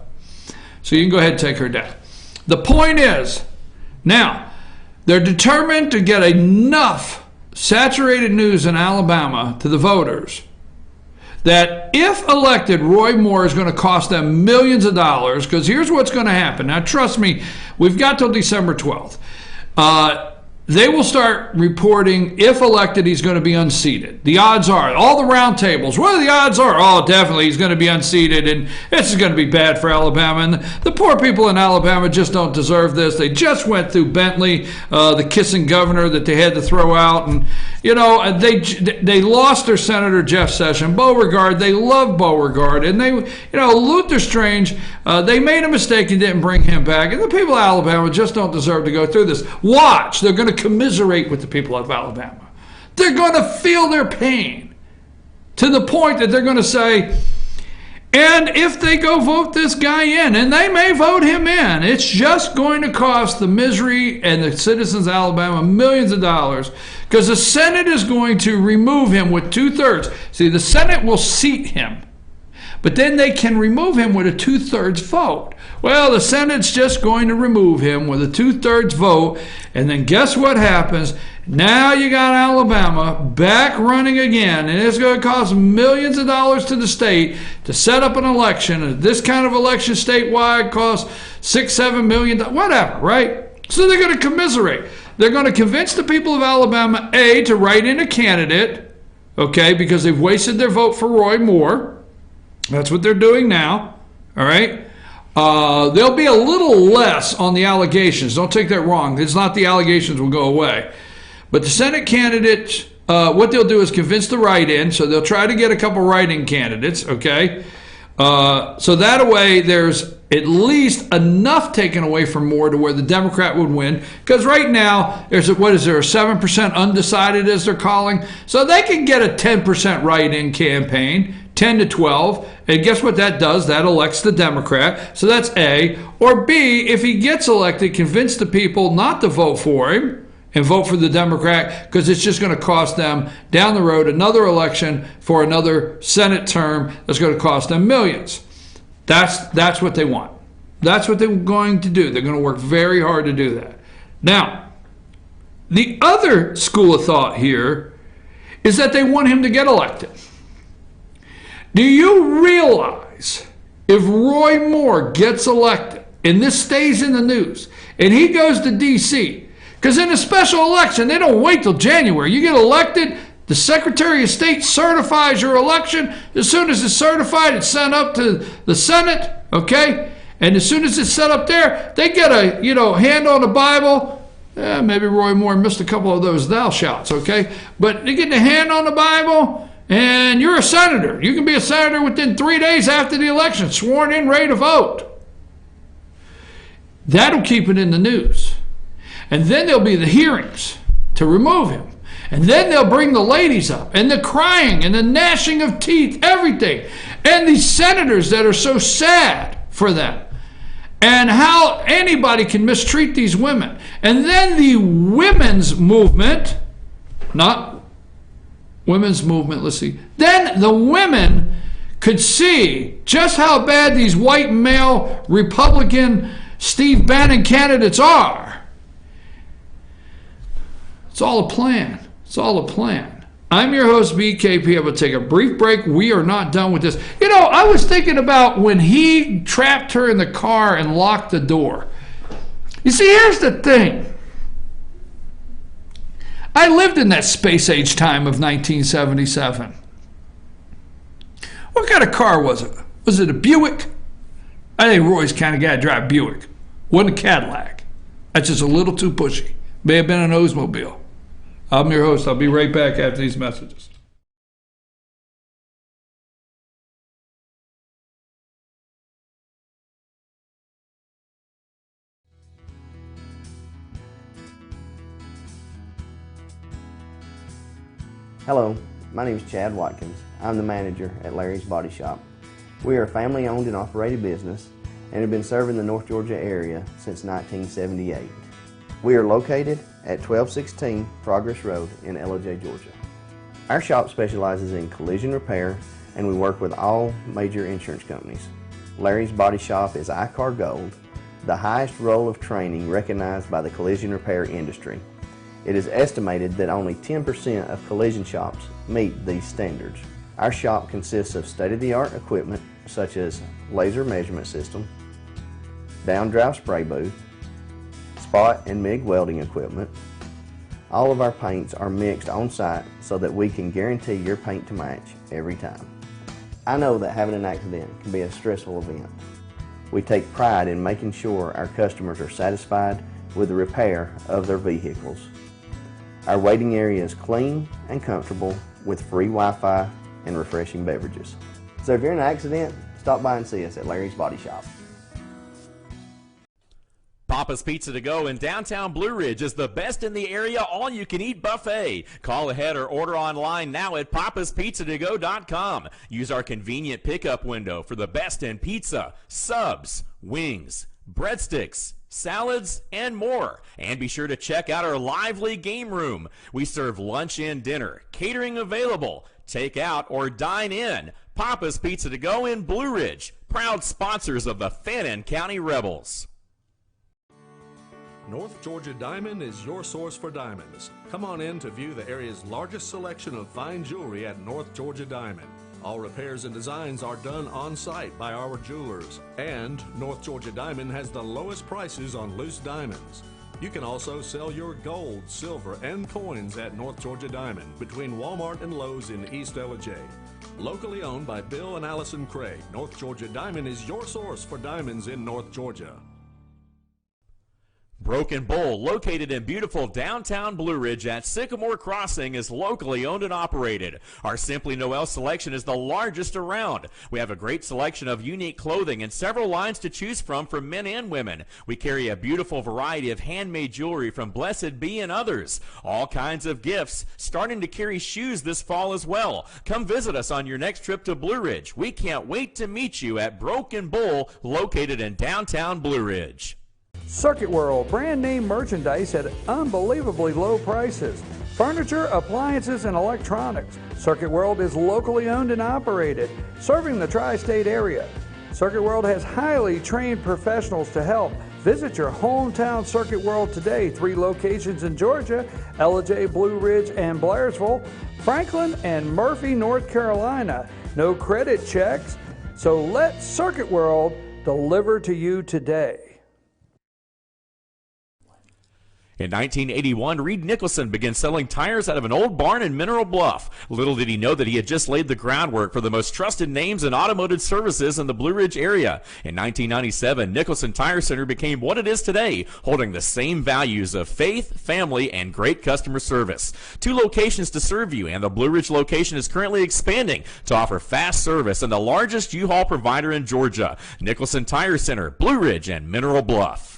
So you can go ahead and take her down. The point is, now, they're determined to get enough saturated news in Alabama to the voters that if elected, Roy Moore is going to cost them millions of dollars, because here's what's going to happen. Now, trust me, we've got till December 12th. They will start reporting, if elected, he's going to be unseated. The odds are, all the round tables, what are the odds are? Oh, definitely he's going to be unseated, and this is going to be bad for Alabama. And the poor people in Alabama just don't deserve this. They just went through Bentley, the kissing governor that they had to throw out. And, they lost their Senator Jeff Sessions. Beauregard, they love Beauregard. And Luther Strange, they made a mistake and didn't bring him back. And the people of Alabama just don't deserve to go through this. Watch, they're going to commiserate with the people of Alabama. They're going to feel their pain to the point that they're going to say, and if they go vote this guy in, and they may vote him in, it's just going to cost the misery and the citizens of Alabama millions of dollars, because the Senate is going to remove him with 2/3. See, the Senate will seat him, but then they can remove him with a 2/3 vote. Well, the Senate's just going to remove him with a 2/3 vote, and then guess what happens? Now you got Alabama back running again, and it's going to cost millions of dollars to the state to set up an election. And this kind of election statewide costs $6-7 million, whatever, right? So they're going to commiserate. They're going to convince the people of Alabama, A, to write in a candidate, okay, because they've wasted their vote for Roy Moore. That's what they're doing now, all right? There'll be a little less on the allegations. Don't take that wrong. It's not the allegations will go away. But the Senate candidates, what they'll do is convince the write-in. So they'll try to get a couple write-in candidates, okay? So that way there's at least enough taken away from Moore to where the Democrat would win. Because right now, there's a 7% undecided as they're calling? So they can get a 10% write-in campaign, 10 to 12. And guess what that does? That elects the Democrat. So that's A. Or B, if he gets elected, convince the people not to vote for him and vote for the Democrat, because it's just going to cost them down the road another election for another Senate term that's going to cost them millions. That's what they want. That's what they're going to do. They're going to work very hard to do that. Now, the other school of thought here is that they want him to get elected. Do you realize if Roy Moore gets elected, and this stays in the news, and he goes to D.C., because in a special election, they don't wait till January. You get elected, the Secretary of State certifies your election. As soon as it's certified, it's sent up to the Senate, okay? And as soon as it's set up there, they get a, hand on the Bible. Maybe Roy Moore missed a couple of those thou shouts, okay? But they get the hand on the Bible, and you're a senator. You can be a senator within 3 days after the election, sworn in, ready to vote. That'll keep it in the news. And then there'll be the hearings to remove him. And then they'll bring the ladies up, and the crying, and the gnashing of teeth, everything. And these senators that are so sad for them. And how anybody can mistreat these women. And then the women's movement, not women's movement, let's see. Then the women could see just how bad these white male Republican Steve Bannon candidates are. It's all a plan. It's all a plan. I'm your host, BKP. I'm going to take a brief break. We are not done with this. You know, I was thinking about when he trapped her in the car and locked the door. You see, here's the thing. I lived in that space age time of 1977. What kind of car was it? Was it a Buick? I think Roy's kind of guy to drive Buick. Wasn't a Cadillac. That's just a little too pushy. May have been an Oldsmobile. I'm your host. I'll be right back after these messages. Hello, my name is Chad Watkins. I'm the manager at Larry's Body Shop. We are a family-owned and operated business and have been serving the North Georgia area since 1978. We are located at 1216 Progress Road in LOJ, Georgia. Our shop specializes in collision repair and we work with all major insurance companies. Larry's Body Shop is ICAR Gold, the highest role of training recognized by the collision repair industry. It is estimated that only 10% of collision shops meet these standards. Our shop consists of state-of-the-art equipment such as laser measurement system, down-drive spray booth, spot and MIG welding equipment. All of our paints are mixed on site so that we can guarantee your paint to match every time. I know that having an accident can be a stressful event. We take pride in making sure our customers are satisfied with the repair of their vehicles. Our waiting area is clean and comfortable with free Wi-Fi and refreshing beverages. So if you're in an accident, stop by and see us at Larry's Body Shop. Papa's Pizza to Go in downtown Blue Ridge is the best in the area all-you-can-eat buffet. Call ahead or order online now at papaspizzatogo.com. Use our convenient pickup window for the best in pizza, subs, wings, breadsticks, salads, and more. And be sure to check out our lively game room. We serve lunch and dinner, catering available, take out or dine in. Papa's Pizza to Go in Blue Ridge, proud sponsors of the Fannin County Rebels. North Georgia Diamond is your source for diamonds. Come on in to view the area's largest selection of fine jewelry at North Georgia Diamond. All repairs and designs are done on-site by our jewelers. And North Georgia Diamond has the lowest prices on loose diamonds. You can also sell your gold, silver, and coins at North Georgia Diamond between Walmart and Lowe's in East LJ. Locally owned by Bill and Allison Craig, North Georgia Diamond is your source for diamonds in North Georgia. Broken Bull, located in beautiful downtown Blue Ridge at Sycamore Crossing, is locally owned and operated. Our Simply Noel selection is the largest around. We have a great selection of unique clothing and several lines to choose from for men and women. We carry a beautiful variety of handmade jewelry from Blessed Be and others. All kinds of gifts, starting to carry shoes this fall as well. Come visit us on your next trip to Blue Ridge. We can't wait to meet you at Broken Bull, located in downtown Blue Ridge. Circuit World, brand name merchandise at unbelievably low prices. Furniture, appliances, and electronics. Circuit World is locally owned and operated, serving the tri-state area. Circuit World has highly trained professionals to help. Visit your hometown Circuit World today. 3 locations in Georgia, LJ, Blue Ridge, and Blairsville, Franklin, and Murphy, North Carolina. No credit checks, so let Circuit World deliver to you today. In 1981, Reed Nicholson began selling tires out of an old barn in Mineral Bluff. Little did he know that he had just laid the groundwork for the most trusted names in automotive services in the Blue Ridge area. In 1997, Nicholson Tire Center became what it is today, holding the same values of faith, family, and great customer service. 2 locations to serve you, and the Blue Ridge location is currently expanding to offer fast service and the largest U-Haul provider in Georgia. Nicholson Tire Center, Blue Ridge, and Mineral Bluff.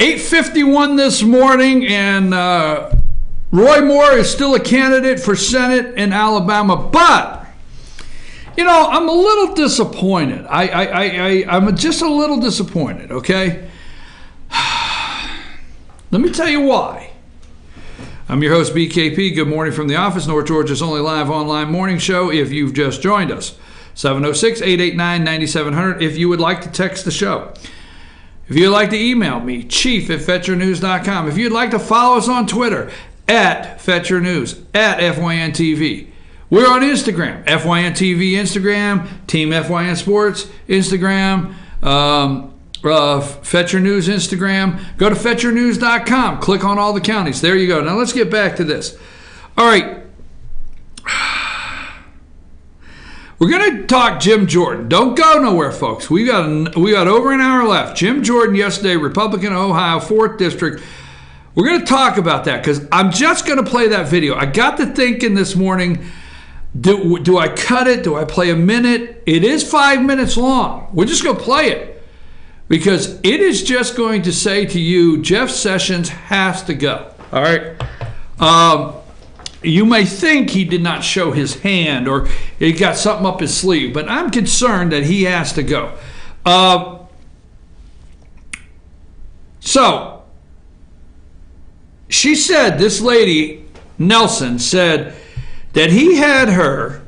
8:51 this morning, and Roy Moore is still a candidate for Senate in Alabama, but you know, I'm a little disappointed. I'm just a little disappointed, okay? Let me tell you why. I'm your host, BKP. Good morning from the office, North Georgia's only live online morning show. If you've just joined us, 706-889-9700 if you would like to text the show. If you'd like to email me, chief@fetchernews.com. If you'd like to follow us on Twitter, @FetcherNews, @FYNTV. We're on Instagram, FYNTV Instagram, Team FYN Sports Instagram, Fetcher News Instagram. Go to FetcherNews.com. Click on all the counties. There you go. Now let's get back to this. All right. We're going to talk Jim Jordan. Don't go nowhere, folks. We got over an hour left. Jim Jordan yesterday, Republican Ohio, 4th District. We're going to talk about that because I'm just going to play that video. I got to thinking this morning, do I cut it? Do I play a minute? It is 5 minutes long. We're just going to play it because it is just going to say to you, Jeff Sessions has to go. All right? You may think he did not show his hand or he got something up his sleeve, but I'm concerned that he has to go. So, she said, this lady, Nelson, said that he had her,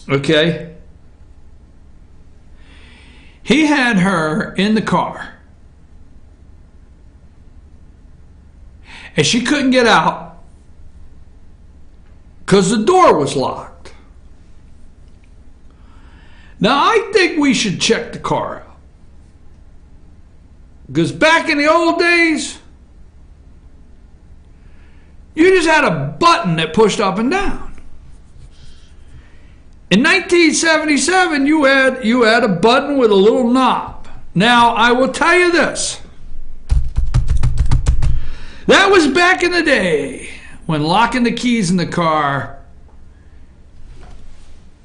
okay, he had her in the car and she couldn't get out because the door was locked. Now, I think we should check the car out. Because back in the old days, you just had a button that pushed up and down. In 1977, you had a button with a little knob. Now, I will tell you this. That was back in the day. When locking the keys in the car,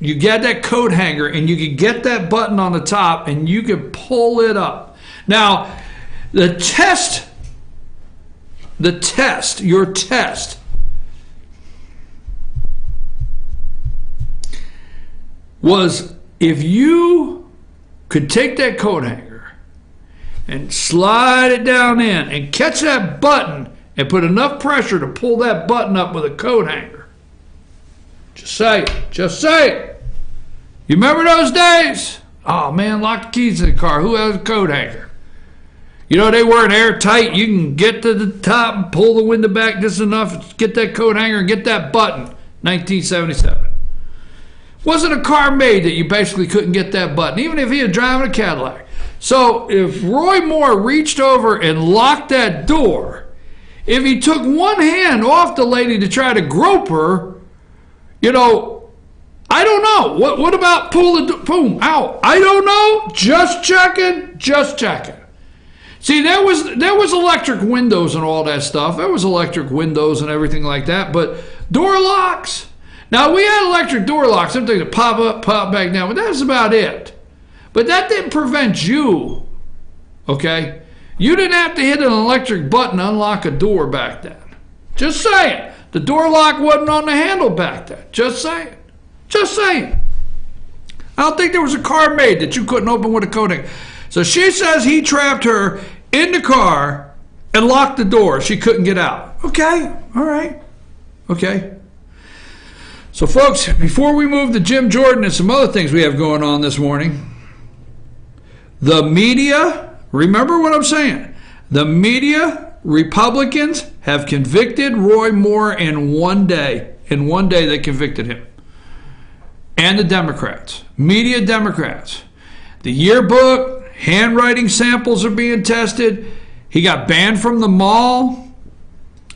you get that coat hanger and you could get that button on the top and you could pull it up. Now, your test was if you could take that coat hanger and slide it down in and catch that button and put enough pressure to pull that button up with a coat hanger. Just say it. Just say it. You remember those days? Oh, man, lock the keys in the car. Who has a coat hanger? You know, they weren't airtight. You can get to the top and pull the window back just enough to get that coat hanger and get that button. 1977. Wasn't a car made that you basically couldn't get that button, even if he was driving a Cadillac. So if Roy Moore reached over and locked that door, if he took one hand off the lady to try to grope her, you know, I don't know. What about boom, out? I don't know. Just checking. Just checking. See, there was electric windows and all that stuff. There was electric windows and everything like that, but door locks. Now, we had electric door locks, something that pop up, pop back down, but that's about it. But that didn't prevent you, okay? You didn't have to hit an electric button to unlock a door back then. Just saying. The door lock wasn't on the handle back then. Just saying. Just saying. I don't think there was a car made that you couldn't open with a coat hanger. So she says he trapped her in the car and locked the door. She couldn't get out. Okay. All right. Okay. So, folks, before we move to Jim Jordan and some other things we have going on this morning, the media, remember what I'm saying, the media, Republicans have convicted Roy Moore in one day. In one day they convicted him. And the Democrats, media Democrats. The yearbook, handwriting samples are being tested. He got banned from the mall.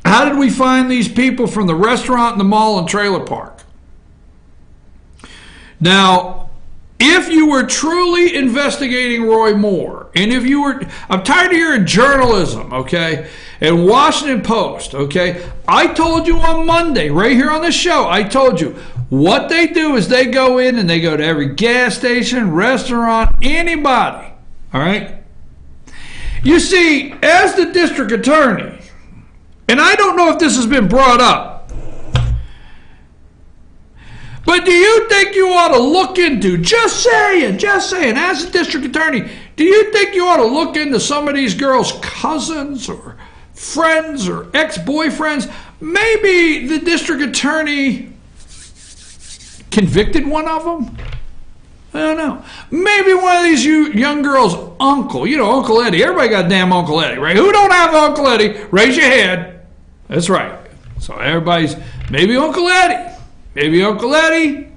How did we find these people from the restaurant and the mall and trailer park? Now, if you were truly investigating Roy Moore, and if you were, I'm tired of hearing journalism, okay, and Washington Post, okay, I told you on Monday, right here on the show, I told you, what they do is they go in and they go to every gas station, restaurant, anybody, all right, You see, as the district attorney, and I don't know if this has been brought up, but do you think you ought to look into, just saying, as a district attorney, do you think you ought to look into some of these girls' cousins or friends or ex-boyfriends? Maybe the district attorney convicted one of them? I don't know. Maybe one of these young girls' uncle. You know, Uncle Eddie. Everybody got damn Uncle Eddie, right? Who don't have Uncle Eddie? Raise your hand. That's right. So everybody's, maybe Uncle Eddie. Maybe Uncle Eddie.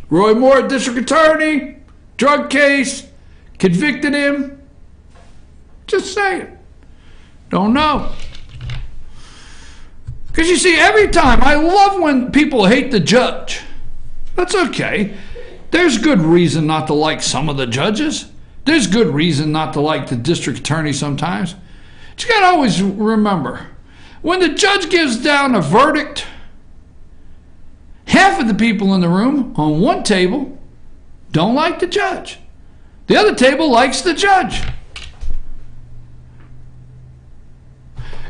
Roy Moore, district attorney. Drug case. Convicted him. Just saying. Don't know. Because you see, every time, I love when people hate the judge. That's okay. There's good reason not to like some of the judges. There's good reason not to like the district attorney sometimes. But you got to always remember, when the judge gives down a verdict, half of the people in the room on one table don't like the judge. The other table likes the judge.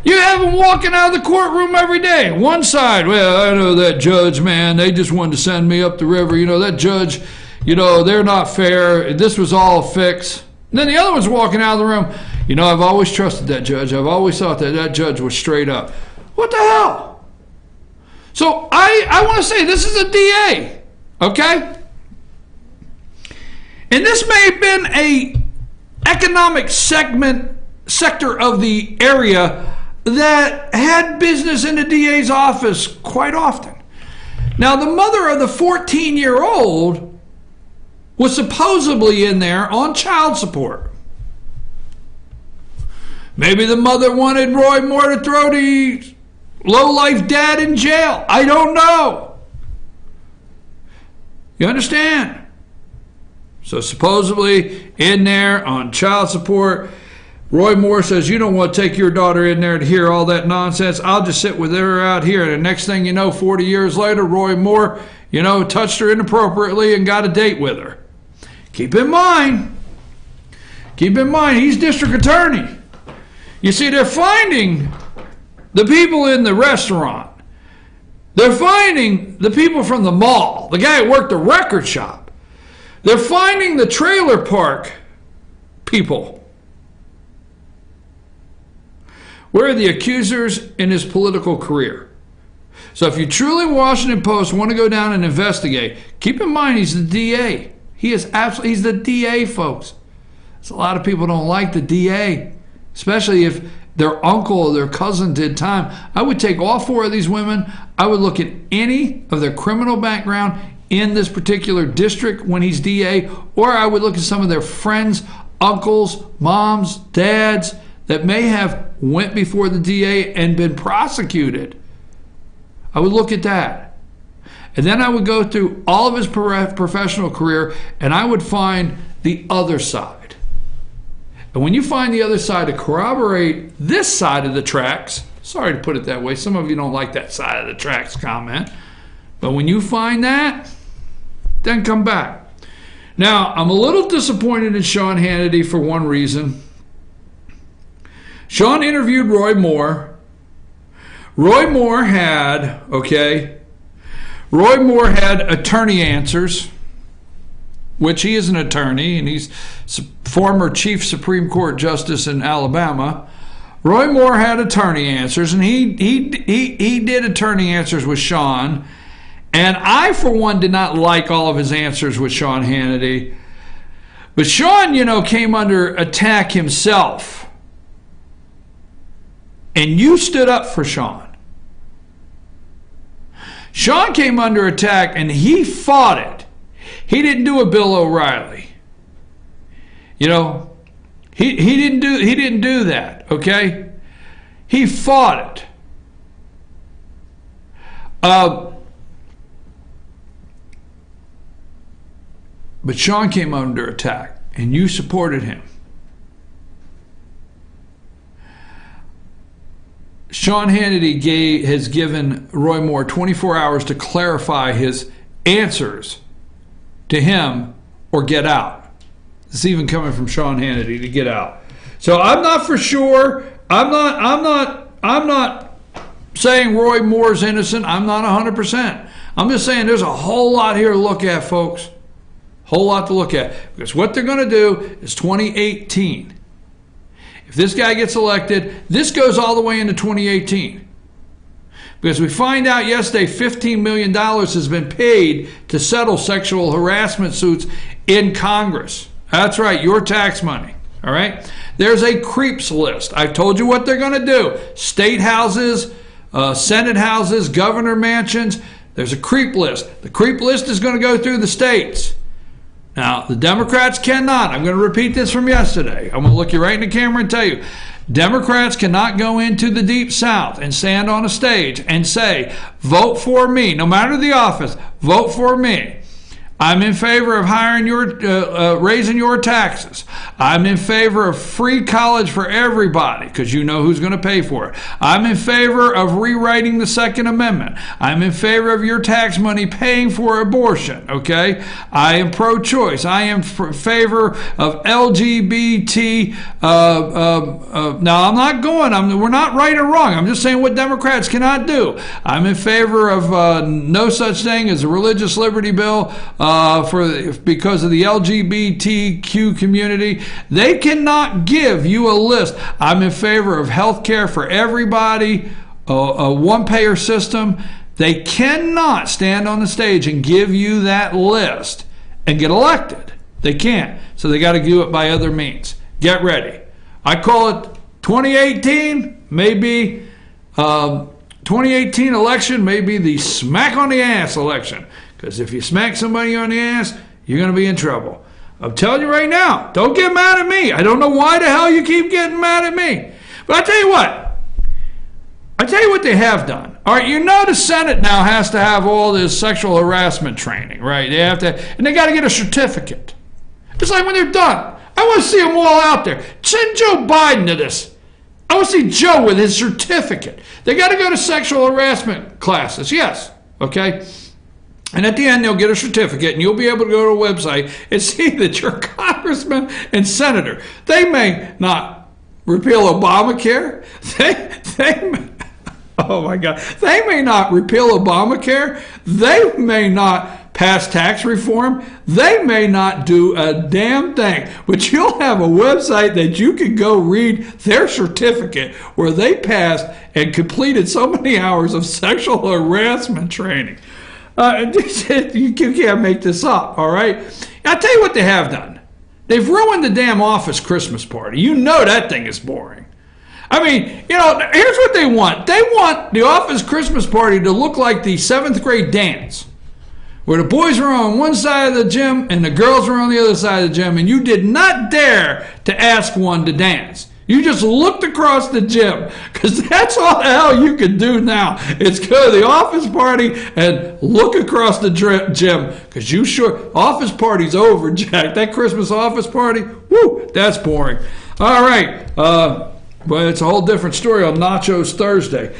You have them walking out of the courtroom every day. One side, well, I know that judge, man, they just wanted to send me up the river. You know, that judge, you know, they're not fair. This was all a fix. And then the other one's walking out of the room. You know, I've always trusted that judge. I've always thought that that judge was straight up. What the hell? So I want to say this is a DA, okay? And this may have been a economic sector of the area that had business in the DA's office quite often. Now, the mother of the 14-year-old was supposedly in there on child support. Maybe the mother wanted Roy Moore to throw the low-life dad in jail. I don't know. You understand? So supposedly in there on child support, Roy Moore says, you don't want to take your daughter in there to hear all that nonsense. I'll just sit with her out here. And the next thing you know, 40 years later, Roy Moore, you know, touched her inappropriately and got a date with her. Keep in mind, he's district attorney. You see, they're finding the people in the restaurant. They're finding the people from the mall, the guy who worked the record shop. They're finding the trailer park people. Where are the accusers in his political career? So if you truly Washington Post want to go down and investigate, keep in mind he's the DA. He's the DA, folks. So a lot of people don't like the DA, especially if their uncle or their cousin did time. I would take all four of these women. I would look at any of their criminal background in this particular district when he's DA, or I would look at some of their friends, uncles, moms, dads, that may have went before the DA and been prosecuted. I would look at that. And then I would go through all of his professional career, and I would find the other side. And when you find the other side to corroborate this side of the tracks, sorry to put it that way, some of you don't like that side of the tracks comment, but when you find that, then come back. Now, I'm a little disappointed in Sean Hannity for one reason. Sean interviewed Roy Moore. Roy Moore had attorney answers, which he is an attorney, and he's former Chief Supreme Court Justice in Alabama. Roy Moore had attorney answers, and he did attorney answers with Sean. And I, for one, did not like all of his answers with Sean Hannity. But Sean, came under attack himself. And you stood up for Sean. Sean came under attack and he fought it. He didn't do a Bill O'Reilly. He didn't do that, okay? He fought it. But Sean came under attack and you supported him. Sean Hannity has given Roy Moore 24 hours to clarify his answers to him or get out. It's even coming from Sean Hannity to get out. So I'm not for sure. I'm not saying Roy Moore's innocent. I'm not 100%. I'm just saying there's a whole lot here to look at, folks. Whole lot to look at. Because what they're going to do is 2018. If this guy gets elected, this goes all the way into 2018. Because we find out yesterday $15 million has been paid to settle sexual harassment suits in Congress. That's right, your tax money. All right? There's a creeps list. I've told you what they're going to do. State houses, Senate houses, governor mansions. There's a creep list. The creep list is going to go through the states. Now, the Democrats cannot. I'm going to repeat this from yesterday. I'm going to look you right in the camera and tell you. Democrats cannot go into the Deep South and stand on a stage and say, vote for me, no matter the office, vote for me. I'm in favor of raising your taxes. I'm in favor of free college for everybody, because you know who's going to pay for it. I'm in favor of rewriting the Second Amendment. I'm in favor of your tax money paying for abortion, okay? I am pro-choice. I am in favor of LGBT. Now, we're not right or wrong. I'm just saying what Democrats cannot do. I'm in favor of no such thing as a religious liberty bill. Because of the LGBTQ community, they cannot give you a list. I'm in favor of health care for everybody, a one-payer system. They cannot stand on the stage and give you that list and get elected. They can't. So they got to do it by other means. Get ready. I call it 2018, maybe 2018 election may be the smack on the ass election. Because if you smack somebody on the ass, you're going to be in trouble. I'm telling you right now, don't get mad at me. I don't know why the hell you keep getting mad at me. But I tell you what they have done. All right, you know the Senate now has to have all this sexual harassment training, right? They have to, and they got to get a certificate. It's like when they're done. I want to see them all out there. Send Joe Biden to this. I want to see Joe with his certificate. They got to go to sexual harassment classes, yes, okay? And at the end, they'll get a certificate, and you'll be able to go to a website and see that you're congressman and senator. They may not repeal Obamacare. Oh, my God. They may not repeal Obamacare. They may not pass tax reform. They may not do a damn thing. But you'll have a website that you can go read their certificate where they passed and completed so many hours of sexual harassment training. You can't make this up, all right? I'll tell you what they have done. They've ruined the damn office Christmas party. You know that thing is boring. I mean, you know, here's what they want. They want the office Christmas party to look like the 7th grade dance, where the boys are on one side of the gym and the girls are on the other side of the gym, and you did not dare to ask one to dance. You just looked across the gym, because that's all the hell you can do now. It's go to the office party and look across the gym, because you sure, office party's over, Jack. That Christmas office party, whoo, that's boring. All right, but it's a whole different story on Nachos Thursday.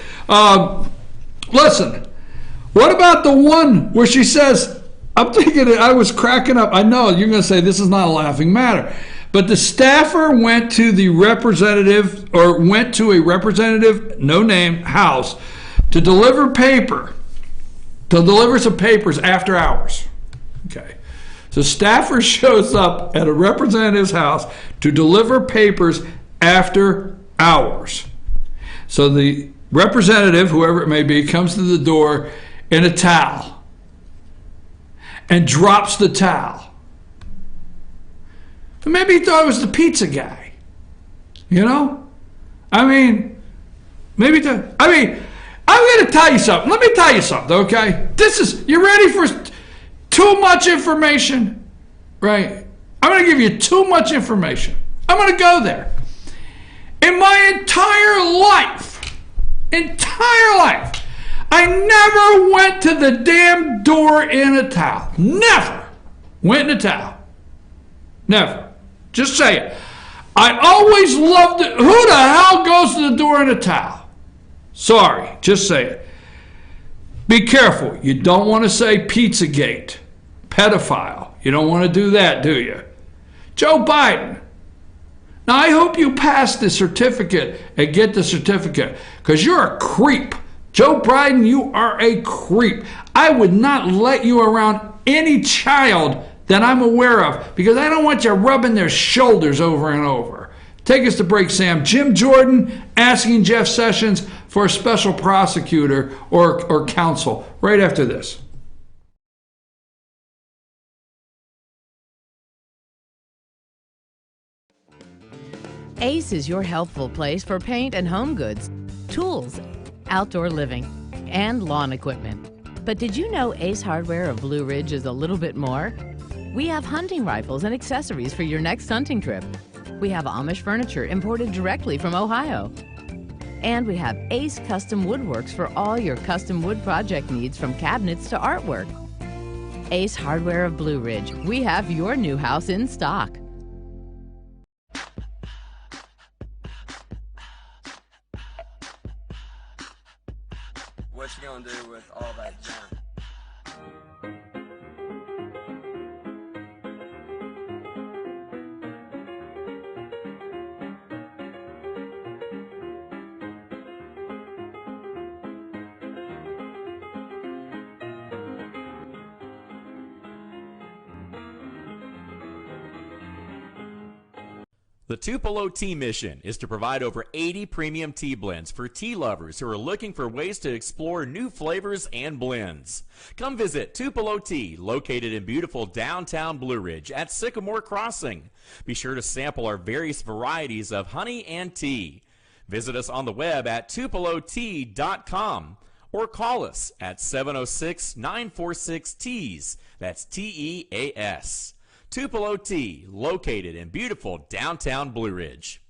Listen, what about the one where she says, I'm thinking, I was cracking up. I know you're going to say this is not a laughing matter. But the staffer went to a representative, no name, house to deliver some papers after hours. Okay. So staffer shows up at a representative's house to deliver papers after hours. So the representative, whoever it may be, comes to the door in a towel and drops the towel. Maybe he thought it was the pizza guy. You know? I mean, I'm going to tell you something. Let me tell you something, okay? You ready for too much information? Right? I'm going to give you too much information. I'm going to go there. In my entire life, I never went to the damn door in a towel. Never went in a towel. Never. Just say it. I always loved it. Who the hell goes to the door in a towel? Sorry, just say it. Be careful. You don't want to say Pizzagate, pedophile. You don't want to do that, do you? Joe Biden. Now, I hope you pass the certificate and get the certificate, because you're a creep. Joe Biden, you are a creep. I would not let you around any child that I'm aware of, because I don't want you rubbing their shoulders over and over. Take us to break, Sam. Jim Jordan asking Jeff Sessions for a special prosecutor or counsel right after this. Ace is your healthful place for paint and home goods, tools, outdoor living, and lawn equipment. But did you know Ace Hardware of Blue Ridge is a little bit more? We have hunting rifles and accessories for your next hunting trip. We have Amish furniture imported directly from Ohio. And we have Ace Custom Woodworks for all your custom wood project needs, from cabinets to artwork. Ace Hardware of Blue Ridge. We have your new house in stock. What you gonna do with all that junk? The Tupelo Tea mission is to provide over 80 premium tea blends for tea lovers who are looking for ways to explore new flavors and blends. Come visit Tupelo Tea, located in beautiful downtown Blue Ridge at Sycamore Crossing. Be sure to sample our various varieties of honey and tea. Visit us on the web at tupelotea.com or call us at 706-946-TEAS. That's TEAS. Tupelo Tea, located in beautiful downtown Blue Ridge.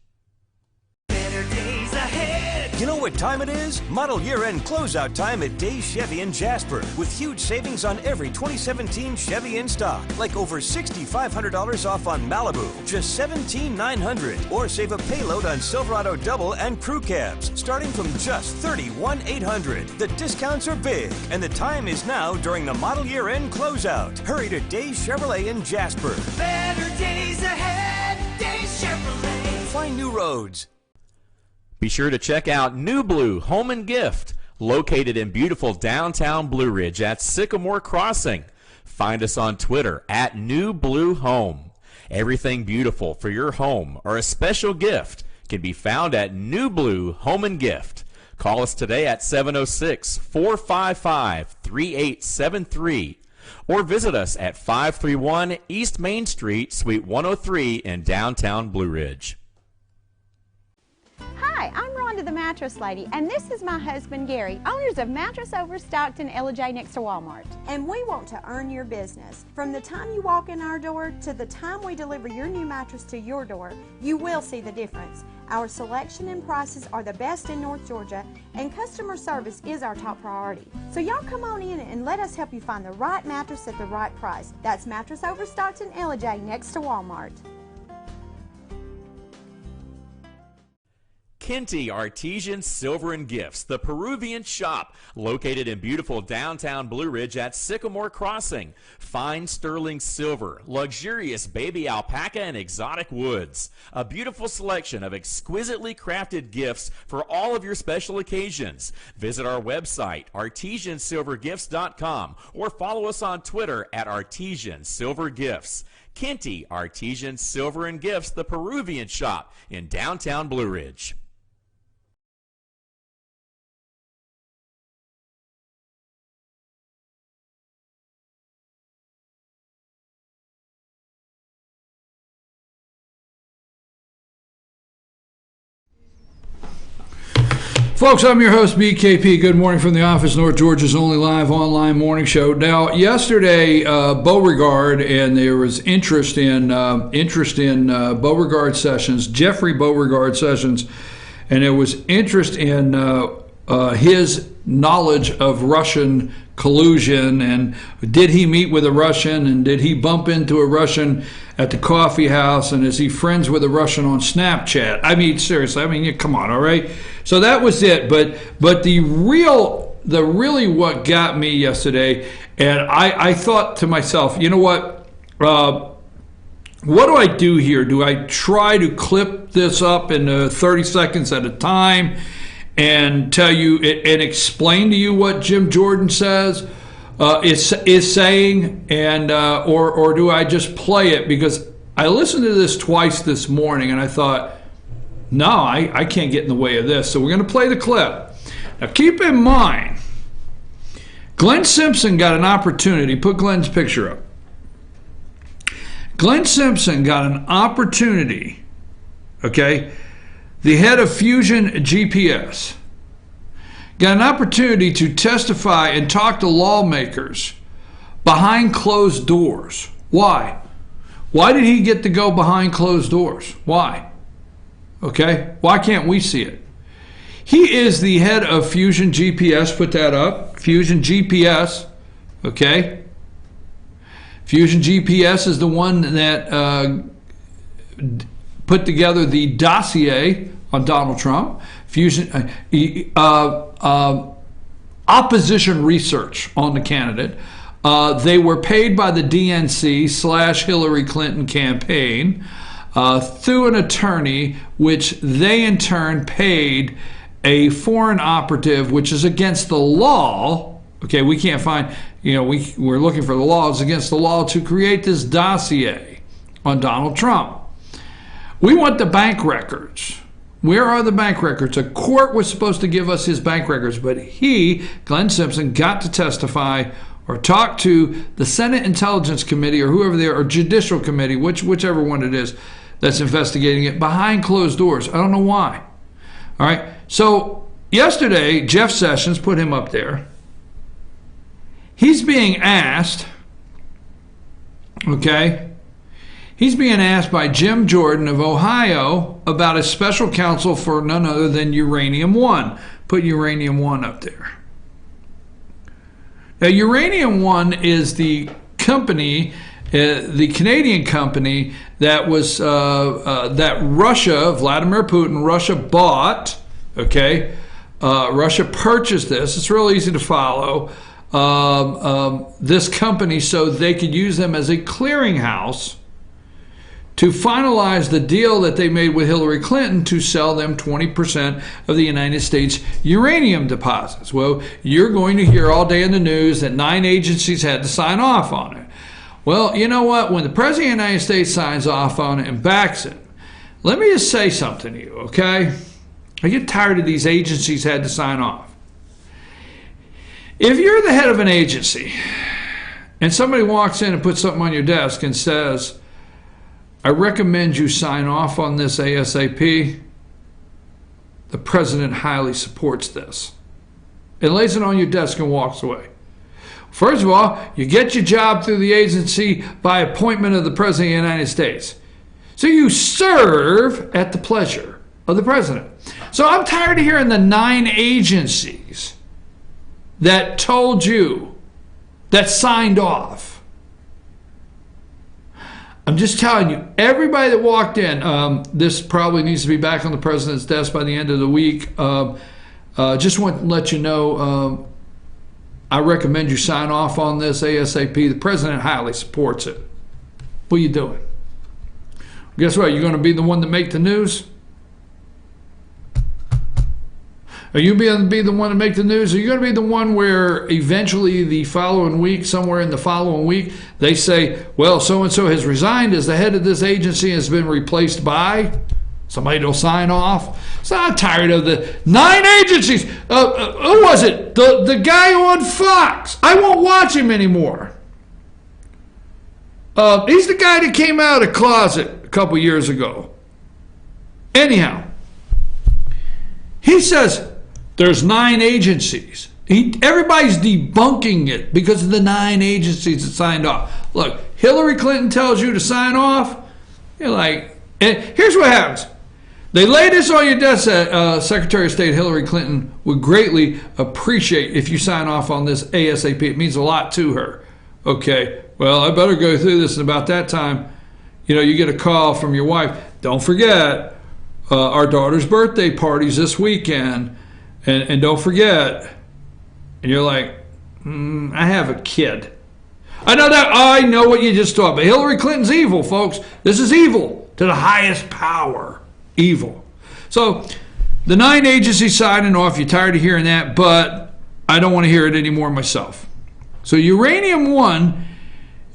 Better days ahead. You know what time it is? Model year-end closeout time at Days Chevy in Jasper, with huge savings on every 2017 Chevy in stock, like over $6,500 off on Malibu, just $17,900, or save a payload on Silverado Double and Crew Cabs, starting from just $31,800. The discounts are big, and the time is now during the model year-end closeout. Hurry to Days Chevrolet in Jasper. Better days ahead. Days Chevrolet. Find new roads. Be sure to check out New Blue Home and Gift, located in beautiful downtown Blue Ridge at Sycamore Crossing. Find us on Twitter at New Blue Home. Everything beautiful for your home or a special gift can be found at New Blue Home and Gift. Call us today at 706-455-3873 or visit us at 531 East Main Street, Suite 103 in downtown Blue Ridge. Hi, I'm Rhonda the Mattress Lady, and this is my husband Gary, owners of Mattress Overstocked in Elijah next to Walmart. And we want to earn your business. From the time you walk in our door to the time we deliver your new mattress to your door, you will see the difference. Our selection and prices are the best in North Georgia, and customer service is our top priority. So y'all come on in and let us help you find the right mattress at the right price. That's Mattress Overstocked in Elijah next to Walmart. Kinty Artesian Silver and Gifts, the Peruvian shop, located in beautiful downtown Blue Ridge at Sycamore Crossing. Fine sterling silver, luxurious baby alpaca and exotic woods. A beautiful selection of exquisitely crafted gifts for all of your special occasions. Visit our website, artesiansilvergifts.com, or follow us on Twitter at Artesian Silver Gifts. Kinty Artesian Silver and Gifts, the Peruvian shop in downtown Blue Ridge. Folks, I'm your host, BKP. Good morning from the office, North Georgia's only live online morning show. Now, yesterday, Beauregard, and there was interest in Beauregard Sessions, Jeffrey Beauregard Sessions, and there was interest in his knowledge of Russian collusion, and did he meet with a Russian, and did he bump into a Russian at the coffee house, and is he friends with a Russian on Snapchat? I mean, seriously, I mean, come on, all right? So that was it, but the really what got me yesterday, and I thought to myself, you know what, what do I do here? Do I try to clip this up in 30 seconds at a time and tell you and explain to you what Jim Jordan says is saying, and or do I just play it? Because I listened to this twice this morning and I thought, no, I can't get in the way of this. So we're going to play the clip. Now keep in mind, Glenn Simpson got an opportunity. Put Glenn's picture up. Glenn Simpson got an opportunity, okay, the head of Fusion GPS, got an opportunity to testify and talk to lawmakers behind closed doors. Why? Why did he get to go behind closed doors? Why? Okay, why can't we see it? He is the head of Fusion GPS. Put that up. Fusion GPS, okay? Fusion GPS is the one that put together the dossier on Donald Trump. Fusion opposition research on the candidate. They were paid by the DNC / Hillary Clinton campaign through an attorney, which they in turn paid a foreign operative, which is against the law. Okay, we can't find, we're looking for the law. It's against the law to create this dossier on Donald Trump. We want the bank records. Where are the bank records? A court was supposed to give us his bank records, but he, Glenn Simpson, got to testify or talk to the Senate Intelligence Committee or whoever they are, or Judicial Committee, whichever one it is that's investigating it, behind closed doors. I don't know why. All right, so yesterday, Jeff Sessions, put him up there. He's being asked, okay, he's being asked by Jim Jordan of Ohio about a special counsel for none other than Uranium One. Put Uranium One up there. Now, Uranium One is the company, the Canadian company that was that Russia, Vladimir Putin, Russia bought. Okay, Russia purchased this. It's real easy to follow. This company so they could use them as a clearinghouse to finalize the deal that they made with Hillary Clinton to sell them 20% of the United States uranium deposits. Well, you're going to hear all day in the news that 9 agencies had to sign off on it. Well, you know what? When the President of the United States signs off on it and backs it, let me just say something to you, okay? I get tired of these agencies had to sign off. If you're the head of an agency and somebody walks in and puts something on your desk and says, I recommend you sign off on this ASAP, the president highly supports this, and lays it on your desk and walks away. First of all, you get your job through the agency by appointment of the President of the United States. So you serve at the pleasure of the president. So I'm tired of hearing the 9 agencies that told you, that signed off. I'm just telling you, everybody that walked in, this probably needs to be back on the president's desk by the end of the week. Just want to let you know, I recommend you sign off on this ASAP. The president highly supports it. What are you doing? Guess what? You're going to be the one to make the news? Are you going to be the one to make the news? Are you going to be the one where eventually the following week, somewhere in the following week, they say, well, so-and-so has resigned as the head of this agency and has been replaced by? Somebody will sign off. So I'm tired of the 9 agencies. Who was it? The guy on Fox. I won't watch him anymore. He's the guy that came out of the closet a couple years ago. Anyhow, he says there's 9 agencies. Everybody's debunking it because of the 9 agencies that signed off. Look, Hillary Clinton tells you to sign off. You're like, and here's what happens. They lay this on your desk. Secretary of State Hillary Clinton would greatly appreciate if you sign off on this ASAP. It means a lot to her. Okay, well, I better go through this. And about that time, you get a call from your wife. Don't forget, our daughter's birthday party's this weekend. And don't forget. And you're like, I have a kid. I know that. I know what you just thought. But Hillary Clinton's evil, folks. This is evil to the highest power. Evil. So the 9 agencies signing off. You're tired of hearing that, but I don't want to hear it anymore myself. So Uranium One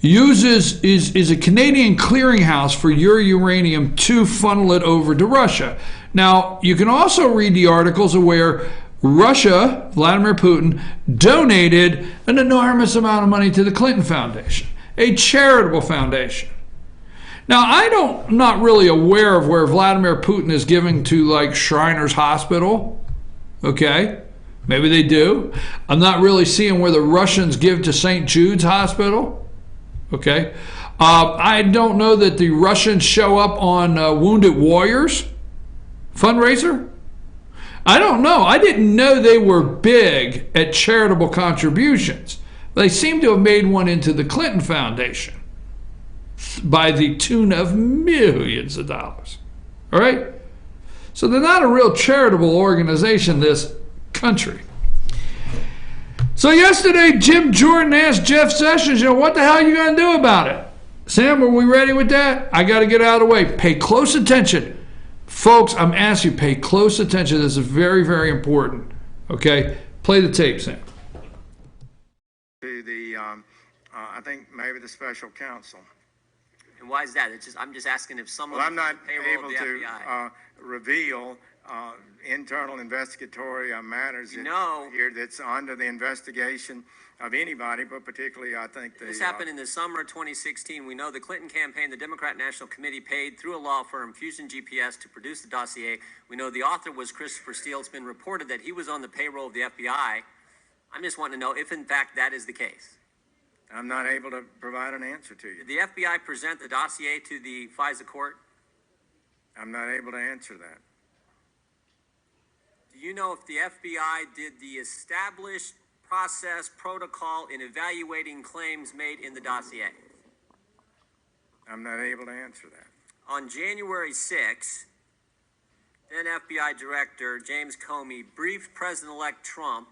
is a Canadian clearinghouse for your uranium to funnel it over to Russia. Now, you can also read the articles of where Russia, Vladimir Putin, donated an enormous amount of money to the Clinton Foundation, a charitable foundation. Now, I'm not really aware of where Vladimir Putin is giving to, like, Shriners Hospital. Okay? Maybe they do. I'm not really seeing where the Russians give to St. Jude's Hospital. Okay? I don't know that the Russians show up on Wounded Warriors fundraiser. I don't know. I didn't know they were big at charitable contributions. They seem to have made one into the Clinton Foundation by the tune of millions of dollars. All right? So they're not a real charitable organization, this country. So yesterday, Jim Jordan asked Jeff Sessions, what the hell are you going to do about it? Sam, are we ready with that? I got to get out of the way. Pay close attention. Folks, I'm asking you, pay close attention. This is very, very important. Okay? Play the tape, Sam. To the, I think maybe the special counsel. And why is that? I'm just asking if someone. Well, I'm not able to reveal internal investigatory matters here that's under the investigation of anybody, but particularly I think this happened in the summer of 2016. We know the Clinton campaign, the Democrat National Committee paid through a law firm, Fusion GPS, to produce the dossier. We know the author was Christopher Steele. It's been reported that he was on the payroll of the FBI. I'm just wanting to know if in fact that is the case. I'm not able to provide an answer to you. Did the FBI present the dossier to the FISA court? I'm not able to answer that. Do you know if the FBI did the established process protocol in evaluating claims made in the dossier? I'm not able to answer that. On January 6, then FBI Director James Comey briefed President-elect Trump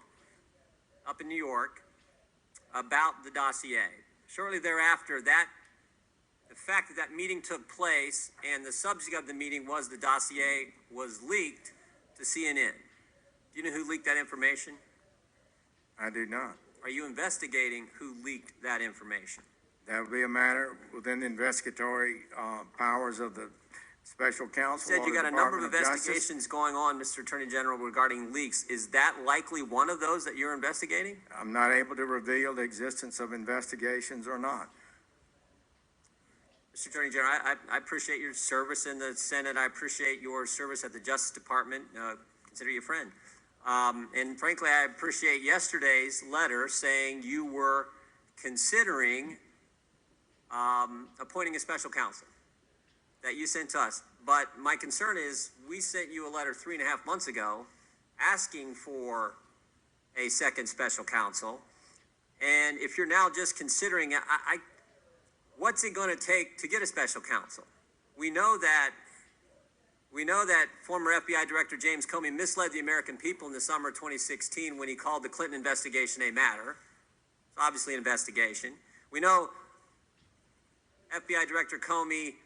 up in New York about the dossier. Shortly thereafter, the fact that meeting took place and the subject of the meeting was the dossier was leaked to CNN. Do you know who leaked that information? I do not. Are you investigating who leaked that information? That would be a matter within the investigatory powers of the special counsel. You said you got a number of investigations going on, Mr. Attorney General, regarding leaks. Is that likely one of those that you're investigating? I'm not able to reveal the existence of investigations or not. Mr. Attorney General, I appreciate your service in the Senate. I appreciate your service at the Justice Department. Consider you a friend. And frankly, I appreciate yesterday's letter saying you were considering appointing a special counsel that you sent to us. But my concern is we sent you a letter 3.5 months ago asking for a second special counsel. And if you're now just considering it, what's it going to take to get a special counsel? We know that former FBI Director James Comey misled the American people in the summer of 2016 when he called the Clinton investigation a matter. It's obviously an investigation. We know FBI Director Comey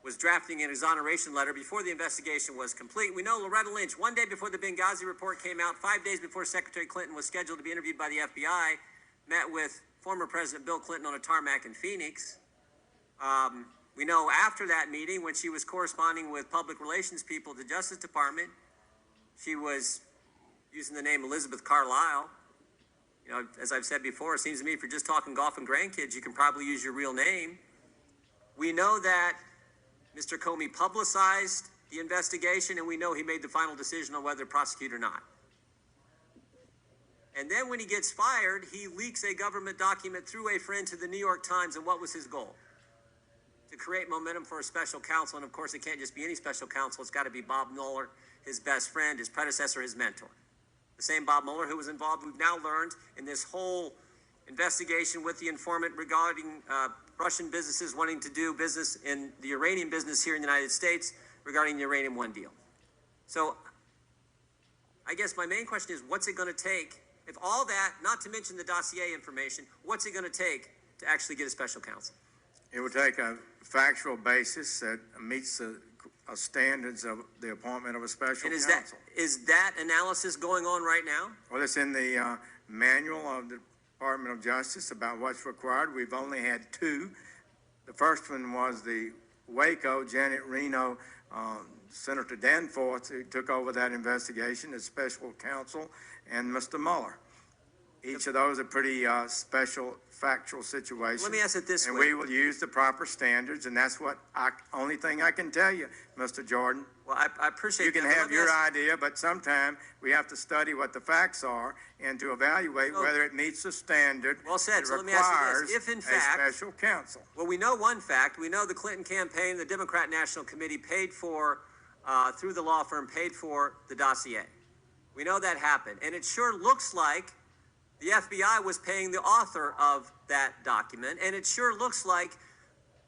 was drafting an exoneration letter before the investigation was complete. We know Loretta Lynch, 1 day before the Benghazi report came out, 5 days before Secretary Clinton was scheduled to be interviewed by the FBI, met with former President Bill Clinton on a tarmac in Phoenix. We know after that meeting, when she was corresponding with public relations people at the Justice Department, she was using the name Elizabeth Carlisle. You know, as I've said before, it seems to me if you're just talking golf and grandkids, you can probably use your real name. We know that Mr. Comey publicized the investigation, and we know he made the final decision on whether to prosecute or not. And then when he gets fired, he leaks a government document through a friend to the New York Times, and what was his goal? To create momentum for a special counsel, and of course it can't just be any special counsel, it's got to be Bob Mueller, his best friend, his predecessor, his mentor. The same Bob Mueller who was involved, we've now learned, in this whole investigation with the informant regarding Russian businesses wanting to do business in the uranium business here in the United States regarding the Uranium One deal. So I guess my main question is, what's it going to take, if all that, not to mention the dossier information, what's it going to take to actually get a special counsel? It would take a factual basis that meets the standards of the appointment of a special counsel. Is that analysis going on right now? Well, it's in the manual of the Department of Justice about what's required. We've only had two. The first one was the Waco, Janet Reno, Senator Danforth, who took over that investigation as special counsel, and Mr. Mueller. Each of those are pretty special factual situations. Let me ask it this way. And we will use the proper standards, and that's what only thing I can tell you, Mr. Jordan. Well, I appreciate that. You can have your idea, but sometimes we have to study what the facts are and to evaluate whether it meets the standard. Well said. So let me ask you this. If in fact, a special counsel. Well, we know one fact. We know the Clinton campaign, the Democrat National Committee paid for, through the law firm, paid for the dossier. We know that happened. And it sure looks like the FBI was paying the author of that document. And it sure looks like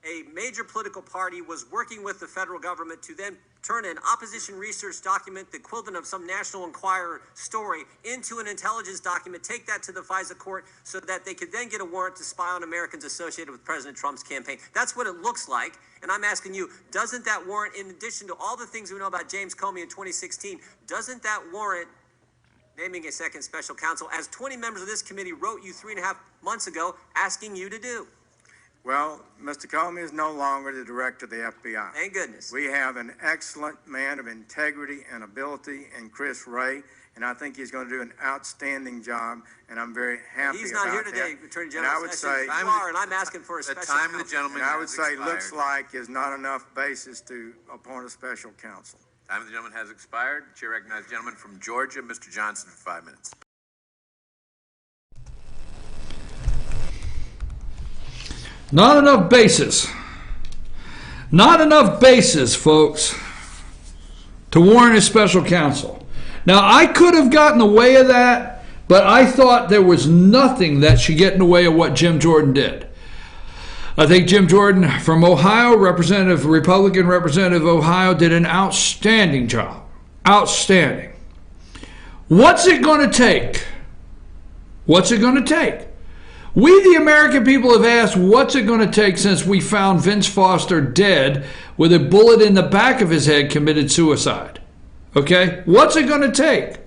a major political party was working with the federal government to then turn an opposition research document, the equivalent of some National Enquirer story, into an intelligence document, take that to the FISA court so that they could then get a warrant to spy on Americans associated with President Trump's campaign. That's what it looks like. And I'm asking you, doesn't that warrant, in addition to all the things we know about James Comey in 2016, doesn't that warrant naming a second special counsel, as 20 members of this committee wrote you 3.5 months ago asking you to do? Well, Mr. Comey is no longer the director of the FBI. Thank goodness. We have an excellent man of integrity and ability in Chris Wray, and I think he's going to do an outstanding job, and I'm very happy about that. He's not here today, Attorney General. And I would say, you are, and I'm asking for a special counsel. The gentleman and I would say, expired. looks like is not enough basis to appoint a special counsel. Time of the gentleman has expired. The chair recognizes the gentleman from Georgia, Mr. Johnson, for 5 minutes. Not enough basis. Not enough basis, folks, to warrant a special counsel. Now, I could have gotten in the way of that, but I thought there was nothing that should get in the way of what Jim Jordan did. I think Jim Jordan from Ohio, Republican representative of Ohio, did an outstanding job. Outstanding. What's it going to take? What's it going to take? We, the American people, have asked, what's it going to take since we found Vince Foster dead with a bullet in the back of his head, committed suicide? Okay? What's it going to take?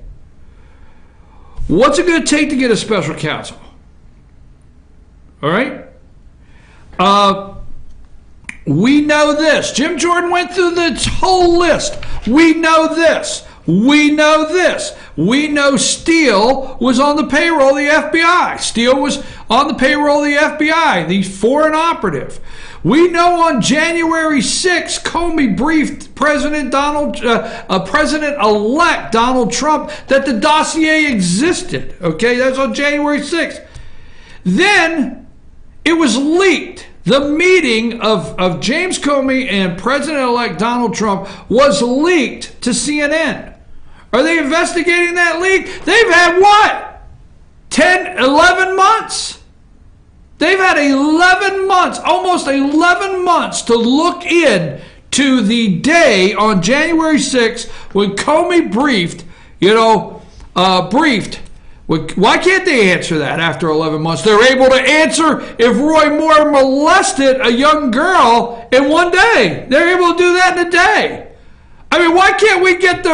What's it going to take to get a special counsel? All right? We know this. Jim Jordan went through this whole list. We know this. We know this. We know Steele was on the payroll of the FBI. Steele was on the payroll of the FBI, the foreign operative. We know on January 6th, Comey briefed President-elect Donald Trump that the dossier existed. Okay, that's on January 6th. Then it was leaked. The meeting of James Comey and President-elect Donald Trump was leaked to CNN. Are they investigating that leak? They've had what? 10, 11 months? They've had 11 months, almost 11 months to look in to the day on January 6th when Comey briefed. Why can't they answer that after 11 months? They're able to answer if Roy Moore molested a young girl in one day. They're able to do that in a day. I mean, why can't we get the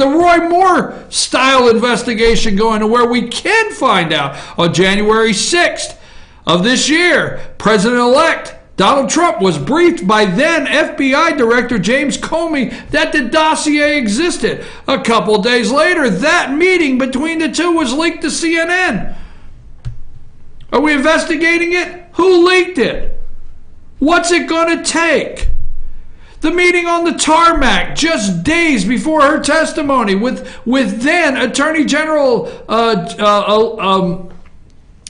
Roy Moore style investigation going to where we can find out on January 6th of this year, President-elect Donald Trump was briefed by then FBI Director James Comey that the dossier existed. A couple days later, that meeting between the two was leaked to CNN. Are we investigating it? Who leaked it? What's it going to take? The meeting on the tarmac just days before her testimony with then Attorney General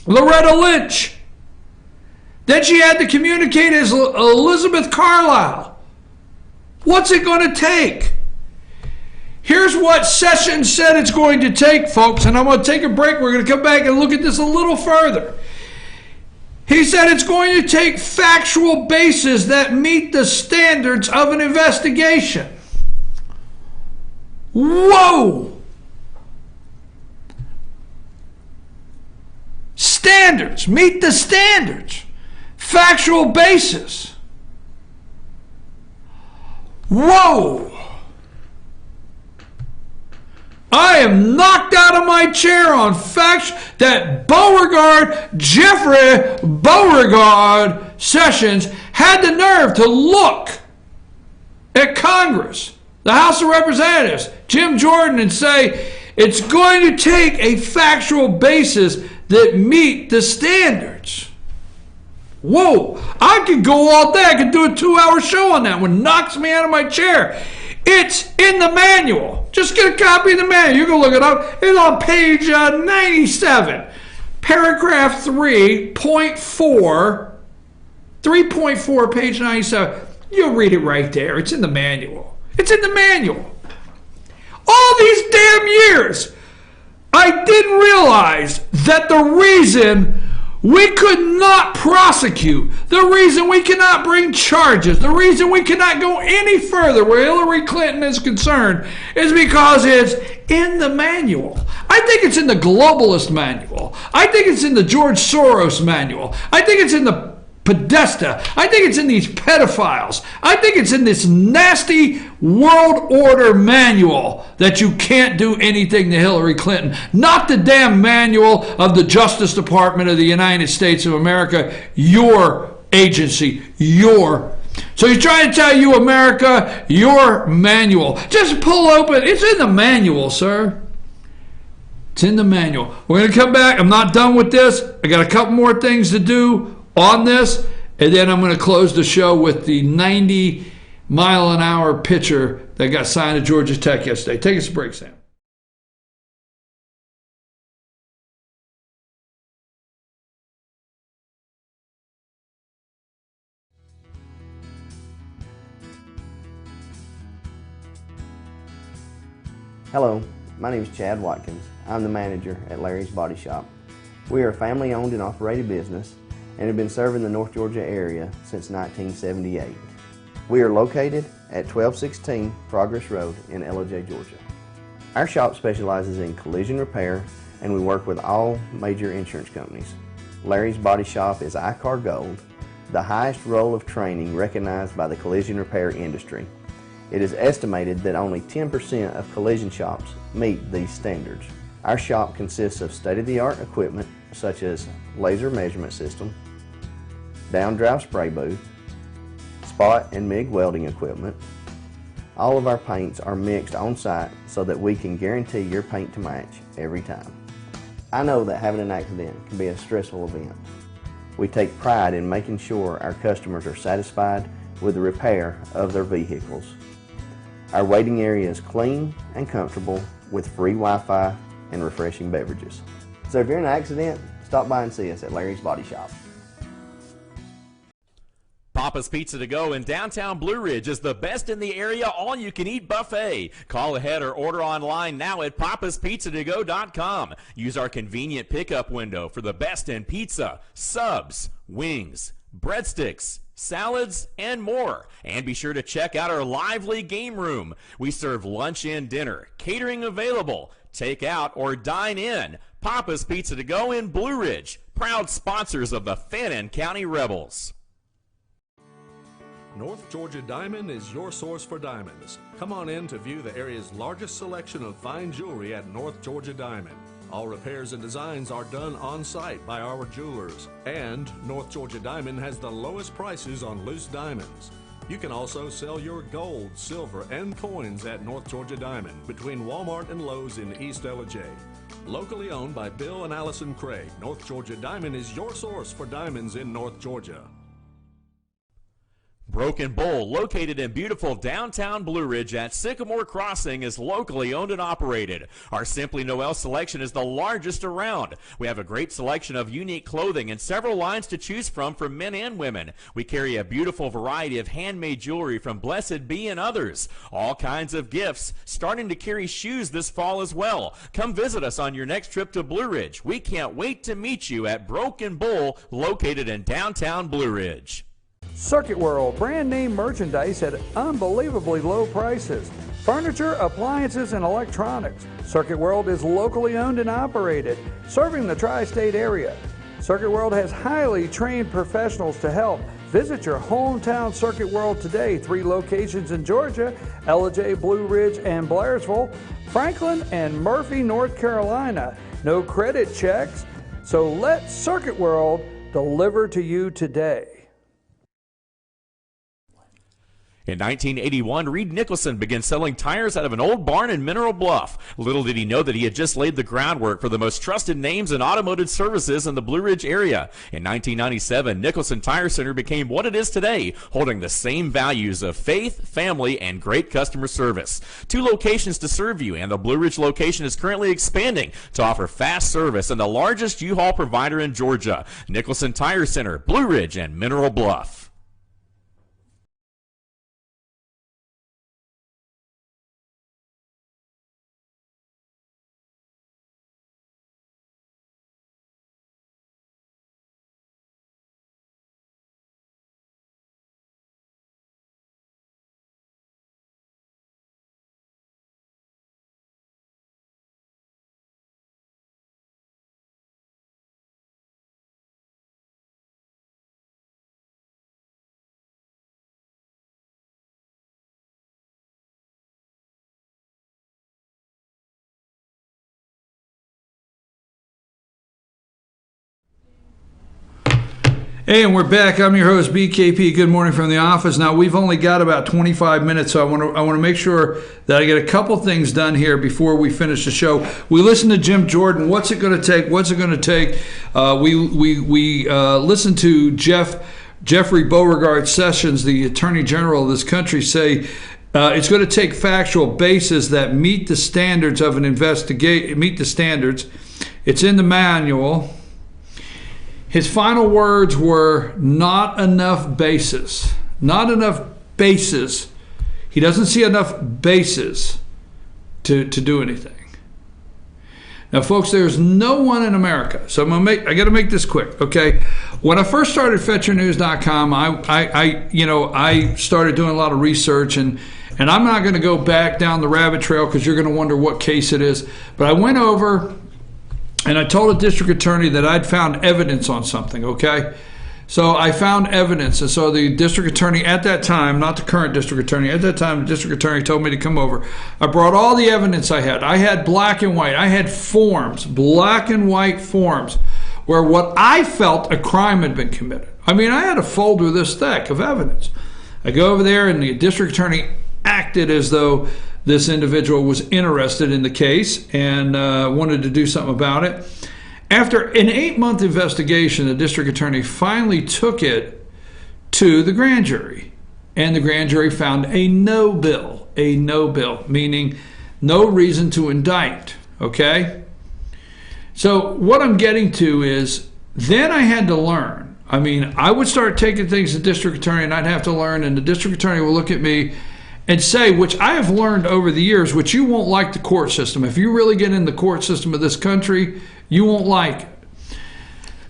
Loretta Lynch. Then she had to communicate as Elizabeth Carlisle. What's it going to take? Here's what Sessions said it's going to take, folks, and I'm going to take a break. We're going to come back and look at this a little further. He said it's going to take factual bases that meet the standards of an investigation. Whoa! Standards. Meet the standards. factual basis. Whoa! I am knocked out of my chair on facts that Jeffrey Beauregard Sessions had the nerve to look at Congress, the House of Representatives, Jim Jordan, and say it's going to take a factual basis that meet the standards. Whoa, I could go all day. I could do a 2-hour show on that one. Knocks me out of my chair. It's in the manual. Just get a copy of the manual. You can look it up. It's on page 97, paragraph 3.4, 3.4, page 97. You'll read it right there. It's in the manual. It's in the manual. All these damn years, I didn't realize that the reason we could not prosecute, the reason we cannot bring charges, the reason we cannot go any further where Hillary Clinton is concerned is because it's in the manual. I think it's in the globalist manual. I think it's in the George Soros manual. I think it's in the Podesta. I think it's in these pedophiles. I think it's in this nasty world order manual that you can't do anything to Hillary Clinton. Not the damn manual of the Justice Department of the United States of America, your agency, So he's trying to tell you, America, your manual. Just pull open. It's in the manual, sir. It's in the manual. We're going to come back. I'm not done with this. I got a couple more things to do on this, and then I'm going to close the show with the 90-mile-an-hour pitcher that got signed to Georgia Tech yesterday. Take us a break, Sam. Hello, my name is Chad Watkins. I'm the manager at Larry's Body Shop. We are a family-owned and operated business and have been serving the North Georgia area since 1978. We are located at 1216 Progress Road in LJ, Georgia. Our shop specializes in collision repair, and we work with all major insurance companies. Larry's Body Shop is ICAR Gold, the highest role of training recognized by the collision repair industry. It is estimated that only 10% of collision shops meet these standards. Our shop consists of state-of-the-art equipment such as laser measurement system, down-drive spray booth, spot and MIG welding equipment. All of our paints are mixed on site so that we can guarantee your paint to match every time. I know that having an accident can be a stressful event. We take pride in making sure our customers are satisfied with the repair of their vehicles. Our waiting area is clean and comfortable with free Wi-Fi and refreshing beverages. So if you're in an accident, stop by and see us at Larry's Body Shop. Papa's Pizza to Go in downtown Blue Ridge is the best in the area all-you-can-eat buffet. Call ahead or order online now at papaspizzatogo.com. Use our convenient pickup window for the best in pizza, subs, wings, breadsticks, salads, and more. And be sure to check out our lively game room. We serve lunch and dinner, catering available, take out or dine in. Papa's Pizza to Go in Blue Ridge, proud sponsors of the Fannin County Rebels. North Georgia Diamond is your source for diamonds. Come on in to view the area's largest selection of fine jewelry at North Georgia Diamond. All repairs and designs are done on site by our jewelers. And North Georgia Diamond has the lowest prices on loose diamonds. You can also sell your gold, silver, and coins at North Georgia Diamond between Walmart and Lowe's in East LJ. Locally owned by Bill and Allison Craig, North Georgia Diamond is your source for diamonds in North Georgia. Broken Bull, located in beautiful downtown Blue Ridge at Sycamore Crossing, is locally owned and operated. Our Simply Noel selection is the largest around. We have a great selection of unique clothing and several lines to choose from for men and women. We carry a beautiful variety of handmade jewelry from Blessed Be and others. All kinds of gifts, starting to carry shoes this fall as well. Come visit us on your next trip to Blue Ridge. We can't wait to meet you at Broken Bull, located in downtown Blue Ridge. Circuit World, brand name merchandise at unbelievably low prices. Furniture, appliances, and electronics. Circuit World is locally owned and operated, serving the tri-state area. Circuit World has highly trained professionals to help. Visit your hometown Circuit World today. 3 locations in Georgia: Ellijay, Blue Ridge, and Blairsville, Franklin, and Murphy, North Carolina. No credit checks, so let Circuit World deliver to you today. In 1981, Reed Nicholson began selling tires out of an old barn in Mineral Bluff. Little did he know that he had just laid the groundwork for the most trusted names in automotive services in the Blue Ridge area. In 1997, Nicholson Tire Center became what it is today, holding the same values of faith, family, and great customer service. 2 locations to serve you, and the Blue Ridge location is currently expanding to offer fast service and the largest U-Haul provider in Georgia. Nicholson Tire Center, Blue Ridge, and Mineral Bluff. Hey, and we're back. I'm your host, BKP. Good morning from the office. Now, we've only got about 25 minutes, so I want to make sure that I get a couple things done here before we finish the show. We listened to Jim Jordan. What's it going to take? What's it going to take? We listened to Jeffrey Beauregard Sessions, the Attorney General of this country, say it's going to take factual basis that meet the standards of an meet the standards. It's in the manual. His final words were, not enough basis. Not enough basis. He doesn't see enough basis to do anything. Now, folks, there's no one in America. So I got to make this quick, okay? When I first started FetcherNews.com, I started doing a lot of research, and I'm not going to go back down the rabbit trail because you're going to wonder what case it is. But I went over and I told a district attorney that I'd found evidence on something, okay? So I found evidence, and so the district attorney at that time, not the current district attorney, at that time the district attorney told me to come over. I brought all the evidence I had. I had black and white. I had forms, black and white forms, where what I felt a crime had been committed. I mean, I had a folder this thick of evidence. I go over there, and the district attorney acted as though this individual was interested in the case and wanted to do something about it. After an 8-month investigation, the district attorney finally took it to the grand jury. And the grand jury found a no bill, meaning no reason to indict, okay? So what I'm getting to is, then I had to learn. I mean, I would start taking things to the district attorney, and I'd have to learn, and the district attorney will look at me and say, which I have learned over the years, which you won't like the court system. If you really get in the court system of this country, you won't like it.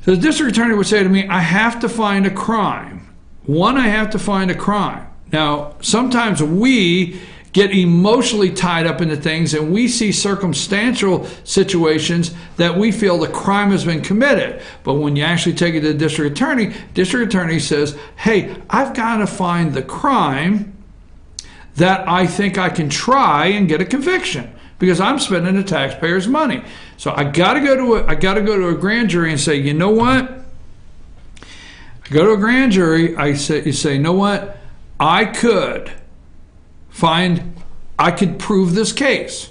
So the district attorney would say to me, I have to find a crime. I have to find a crime. Now, sometimes we get emotionally tied up into things, and we see circumstantial situations that we feel the crime has been committed. But when you actually take it to the district attorney says, hey, I've got to find the crime that I think I can try and get a conviction, because I'm spending the taxpayers' money. So I got to go to a grand jury and say, you know what? I go to a grand jury. You say, you know what? I could prove this case.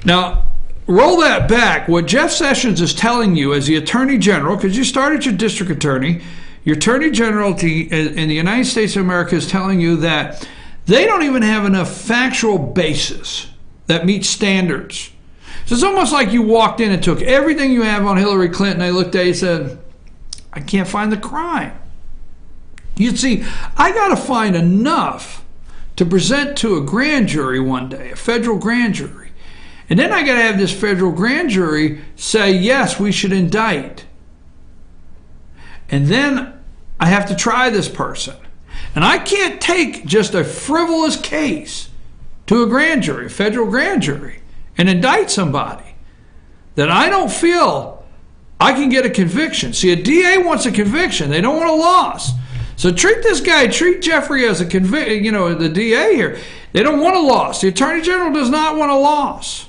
Now, roll that back. What Jeff Sessions is telling you as the Attorney General, because you started your district attorney, your Attorney General in the United States of America is telling you that they don't even have enough factual basis that meets standards. So it's almost like you walked in and took everything you have on Hillary Clinton. They looked at you and said, I can't find the crime. You see, I got to find enough to present to a grand jury one day, a federal grand jury. And then I got to have this federal grand jury say, yes, we should indict. And then I have to try this person. And I can't take just a frivolous case to a grand jury, a federal grand jury, and indict somebody that I don't feel I can get a conviction. See, a DA wants a conviction. They don't want a loss. So treat Jeffrey as a convict, the DA here. They don't want a loss. The Attorney General does not want a loss.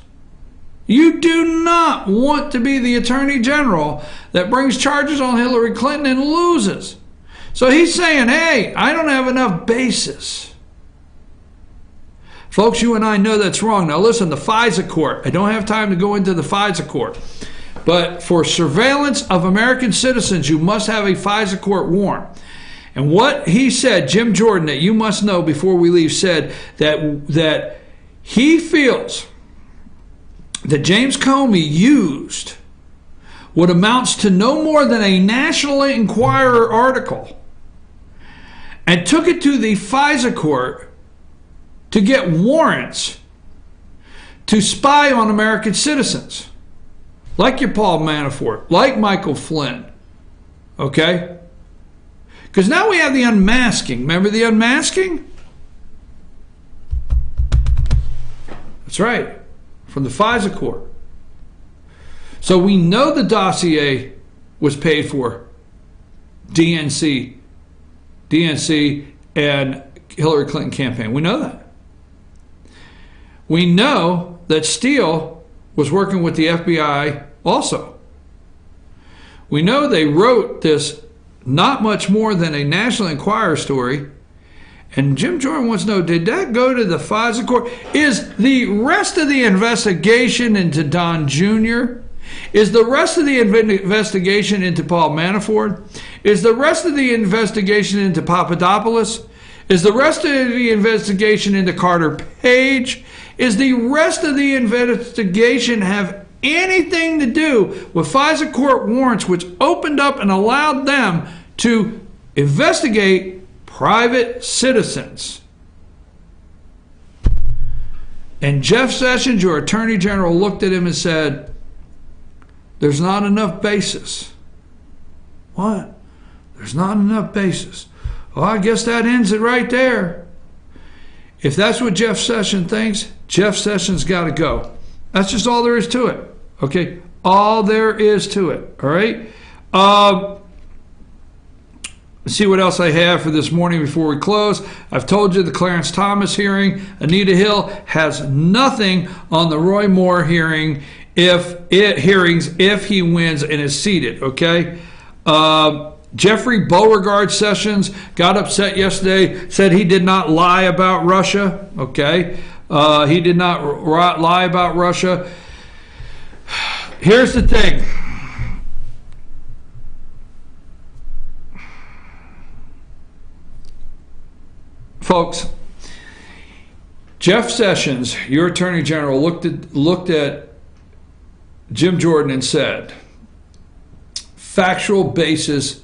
You do not want to be the Attorney General that brings charges on Hillary Clinton and loses. So he's saying, hey, I don't have enough basis. Folks, you and I know that's wrong. Now listen, the FISA court. I don't have time to go into the FISA court. But for surveillance of American citizens, you must have a FISA court warrant. And what he said, Jim Jordan, that you must know before we leave, said that he feels that James Comey used what amounts to no more than a National Enquirer article and took it to the FISA court to get warrants to spy on American citizens, like your Paul Manafort, like Michael Flynn, okay? Because now we have the unmasking. Remember the unmasking? That's right. From the FISA court. So we know the dossier was paid for. DNC and Hillary Clinton campaign. We know that. We know that Steele was working with the FBI also. We know they wrote this not much more than a National Enquirer story. And Jim Jordan wants to know, did that go to the FISA court? Is the rest of the investigation into Don Jr.? Is the rest of the investigation into Paul Manafort? Is the rest of the investigation into Papadopoulos? Is the rest of the investigation into Carter Page? Is the rest of the investigation have anything to do with FISA court warrants, which opened up and allowed them to investigate private citizens? And Jeff Sessions, your Attorney General, looked at him and said, there's not enough basis. What? There's not enough basis. Well, I guess that ends it right there. If that's what Jeff Sessions thinks, Jeff Sessions got to go. That's just all there is to it. Okay? All there is to it. All right? Let's see what else I have for this morning before we close. I've told you the Clarence Thomas hearing. Anita Hill has nothing on the Roy Moore hearings if he wins and is seated. Okay? Jeffrey Beauregard Sessions got upset yesterday, said he did not lie about Russia. Okay? He did not lie about Russia. Here's the thing. Folks, Jeff Sessions, your Attorney General, looked at Jim Jordan and said, factual basis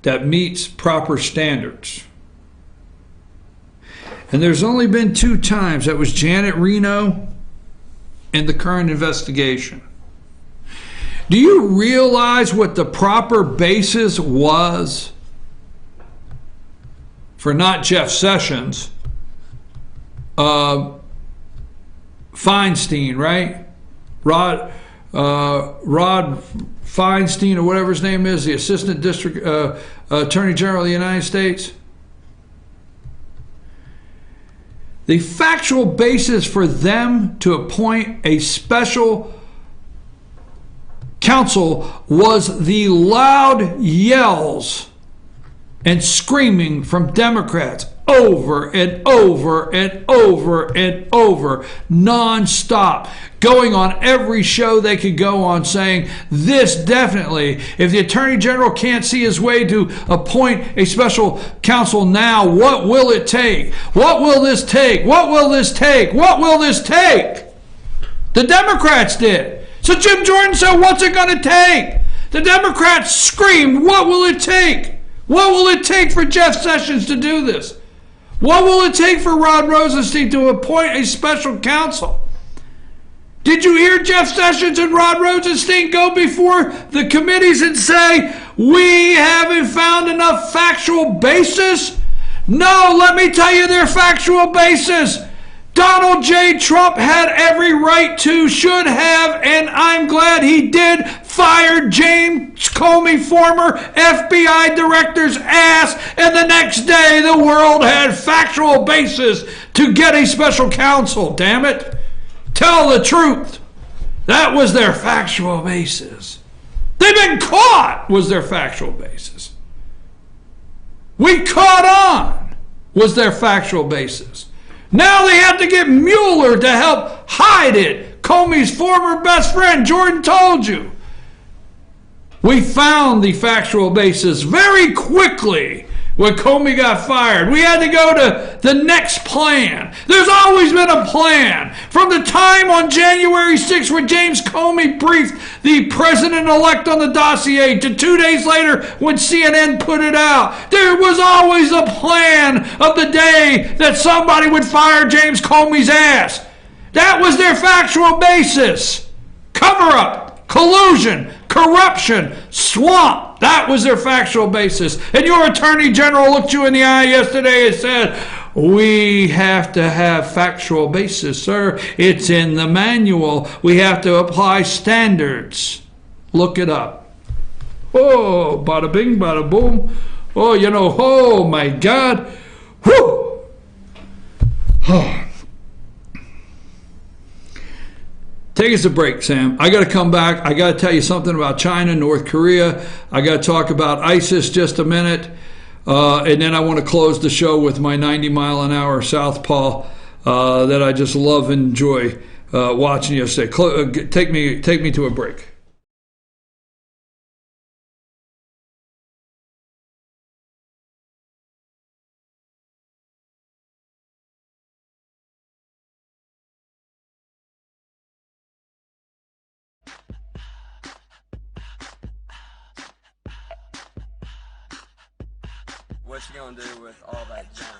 that meets proper standards. And there's only been 2 times. That was Janet Reno and the current investigation. Do you realize what the proper basis was for not Jeff Sessions, Feinstein, right? Rod Feinstein, or whatever his name is, the Assistant District Attorney General of the United States? The factual basis for them to appoint a special counsel was the loud yells and screaming from Democrats over and over and over and over, nonstop, going on every show they could go on, saying this definitely, if the Attorney General can't see his way to appoint a special counsel now, what will it take? What will this take? What will this take? What will this take? The Democrats did. So Jim Jordan said, what's it going to take? The Democrats screamed, what will it take? What will it take for Jeff Sessions to do this? What will it take for Rod Rosenstein to appoint a special counsel? Did you hear Jeff Sessions and Rod Rosenstein go before the committees and say, we haven't found enough factual basis? No, let me tell you their factual basis. Donald J. Trump had every right to, should have, and I'm glad he did, fire James Comey, former FBI director's ass, and the next day the world had factual basis to get a special counsel, damn it. Tell the truth. That was their factual basis. They've been caught was their factual basis. We caught on was their factual basis. Now they have to get Mueller to help hide it. Comey's former best friend, Jordan, told you. We found the factual basis very quickly when Comey got fired. We had to go to the next plan. There's always been a plan. From the time on January 6th when James Comey briefed the president-elect on the dossier to 2 days later when CNN put it out, there was always a plan of the day that somebody would fire James Comey's ass. That was their factual basis. Cover-up, collusion, corruption, swamp. That was their factual basis. And your attorney general looked you in the eye yesterday and said, we have to have factual basis, sir. It's in the manual. We have to apply standards. Look it up. Oh, bada bing, bada boom. Oh, oh my God. Whew. Oh. Take us a break, Sam. I got to come back. I got to tell you something about China, North Korea. I got to talk about ISIS just a minute. And then I want to close the show with my 90-mile-an-hour southpaw that I just love and enjoy watching yesterday. Take me to a break. What you gonna do with all that junk?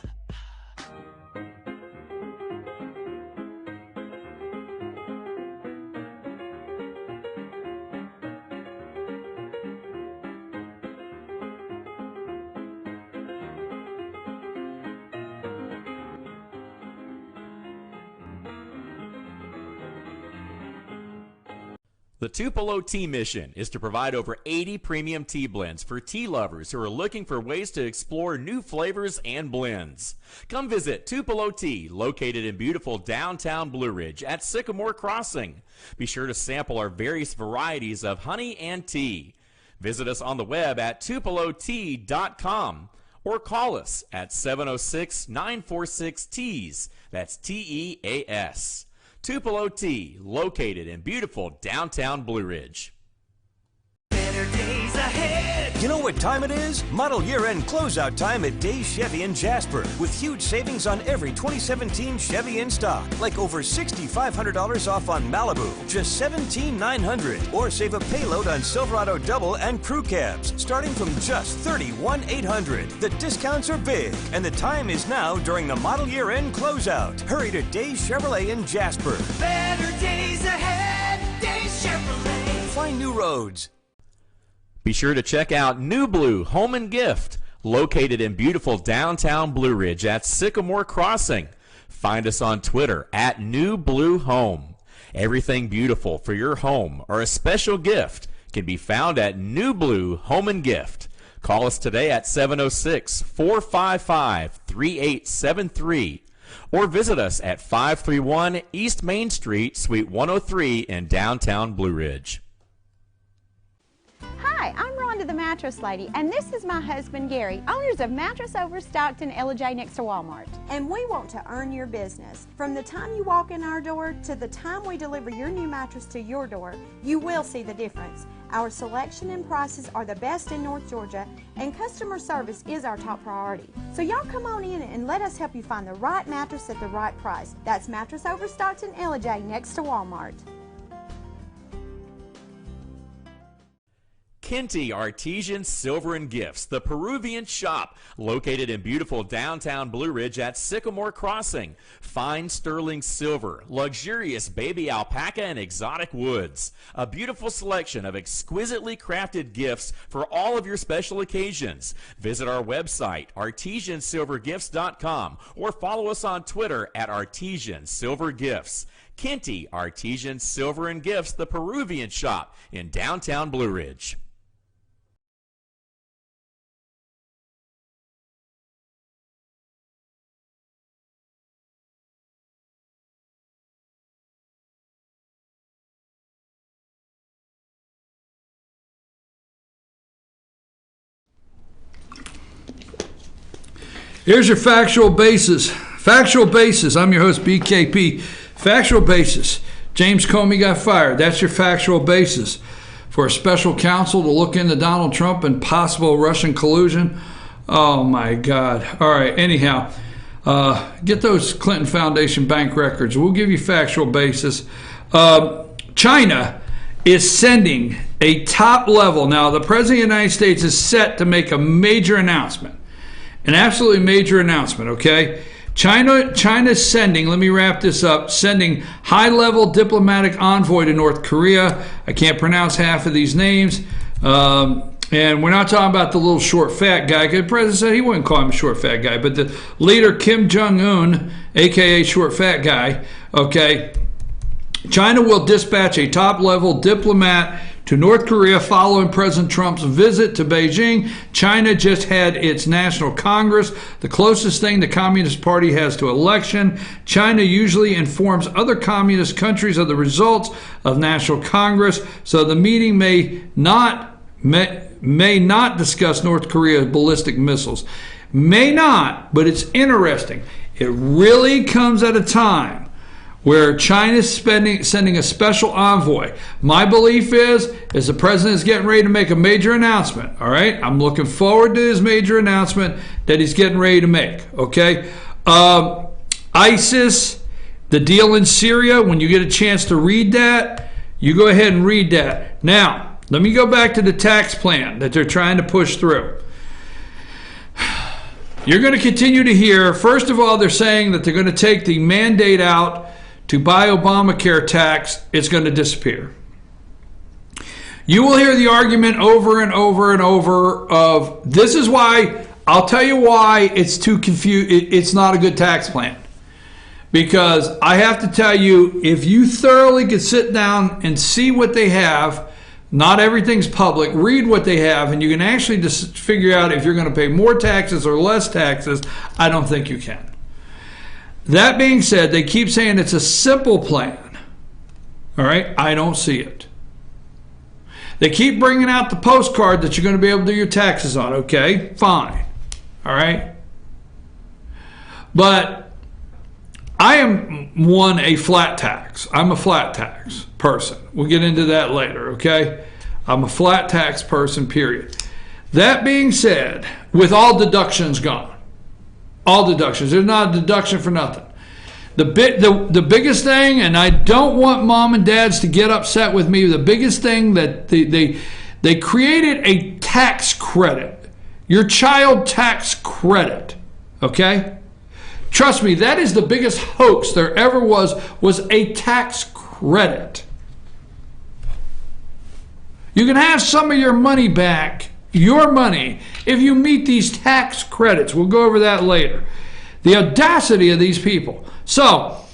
The Tupelo Tea mission is to provide over 80 premium tea blends for tea lovers who are looking for ways to explore new flavors and blends. Come visit Tupelo Tea, located in beautiful downtown Blue Ridge at Sycamore Crossing. Be sure to sample our various varieties of honey and tea. Visit us on the web at tupelotea.com or call us at 706-946-TEAS. That's TEAS. Tupelo Tea, located in beautiful downtown Blue Ridge. Better days ahead. You know what time it is? Model year-end closeout time at Days Chevy in Jasper, with huge savings on every 2017 Chevy in stock, like over $6,500 off on Malibu, just $17,900, or save a payload on Silverado Double and Crew Cabs, starting from just $31,800. The discounts are big, and the time is now during the model year-end closeout. Hurry to Days Chevrolet in Jasper. Better days ahead. Days Chevrolet. Find new roads. Be sure to check out New Blue Home and Gift, located in beautiful downtown Blue Ridge at Sycamore Crossing. Find us on Twitter at New Blue Home. Everything beautiful for your home or a special gift can be found at New Blue Home and Gift. Call us today at 706-455-3873 or visit us at 531 East Main Street, Suite 103 in downtown Blue Ridge. Hi, I'm Rhonda the Mattress Lady, and this is my husband Gary, owners of Mattress Overstocked in LJ next to Walmart. And we want to earn your business. From the time you walk in our door to the time we deliver your new mattress to your door, you will see the difference. Our selection and prices are the best in North Georgia, and customer service is our top priority. So y'all come on in and let us help you find the right mattress at the right price. That's Mattress Overstocked in LJ next to Walmart. Kinty Artesian Silver and Gifts, the Peruvian shop, located in beautiful downtown Blue Ridge at Sycamore Crossing. Fine sterling silver, luxurious baby alpaca and exotic woods. A beautiful selection of exquisitely crafted gifts for all of your special occasions. Visit our website, artesiansilvergifts.com, or follow us on Twitter at Artesian Silver Gifts. Kinty Artesian Silver and Gifts, the Peruvian shop in downtown Blue Ridge. Here's your factual basis. Factual basis. I'm your host, BKP. Factual basis. James Comey got fired. That's your factual basis for a special counsel to look into Donald Trump and possible Russian collusion. Oh, my God. All right. Anyhow, get those Clinton Foundation bank records. We'll give you factual basis. China is sending a top level. Now, the President of the United States is set to make a major announcement. An absolutely major announcement, okay? China's sending, let me wrap this up, sending high-level diplomatic envoy to North Korea. I can't pronounce half of these names. And we're not talking about the little short fat guy, because the president said he wouldn't call him a short fat guy, but the leader Kim Jong-un, a.k.a. short fat guy, okay? China will dispatch a top-level diplomat to North Korea following President Trump's visit to Beijing. China just had its National Congress, the closest thing the Communist Party has to election. China usually informs other communist countries of the results of National Congress, so the meeting may not discuss North Korea's ballistic missiles. May not, but it's interesting. It really comes at a time where China's sending a special envoy. My belief is the president is getting ready to make a major announcement, all right? I'm looking forward to his major announcement that he's getting ready to make, okay? ISIS, the deal in Syria, when you get a chance to read that, you go ahead and read that. Now, let me go back to the tax plan that they're trying to push through. You're going to continue to hear, first of all, they're saying that they're going to take the mandate out to buy Obamacare tax. It's going to disappear. You will hear the argument over and over and over of, this is why, I'll tell you why it's too confused. It's not a good tax plan. Because I have to tell you, if you thoroughly could sit down and see what they have, not everything's public, read what they have, and you can actually just figure out if you're going to pay more taxes or less taxes. I don't think you can. That being said, they keep saying it's a simple plan. All right? I don't see it. They keep bringing out the postcard that you're going to be able to do your taxes on. Okay? Fine. All right? But I am, a flat tax. I'm a flat tax person. We'll get into that later, okay? I'm a flat tax person, period. That being said, with all deductions gone, all deductions. There's not a deduction for nothing. The biggest thing, and I don't want mom and dads to get upset with me, the biggest thing that they created a tax credit. Your child tax credit. Okay? Trust me, that is the biggest hoax there ever was a tax credit. You can have some of your money back, your money, if you meet these tax credits. We'll go over that later. The audacity of these people. So,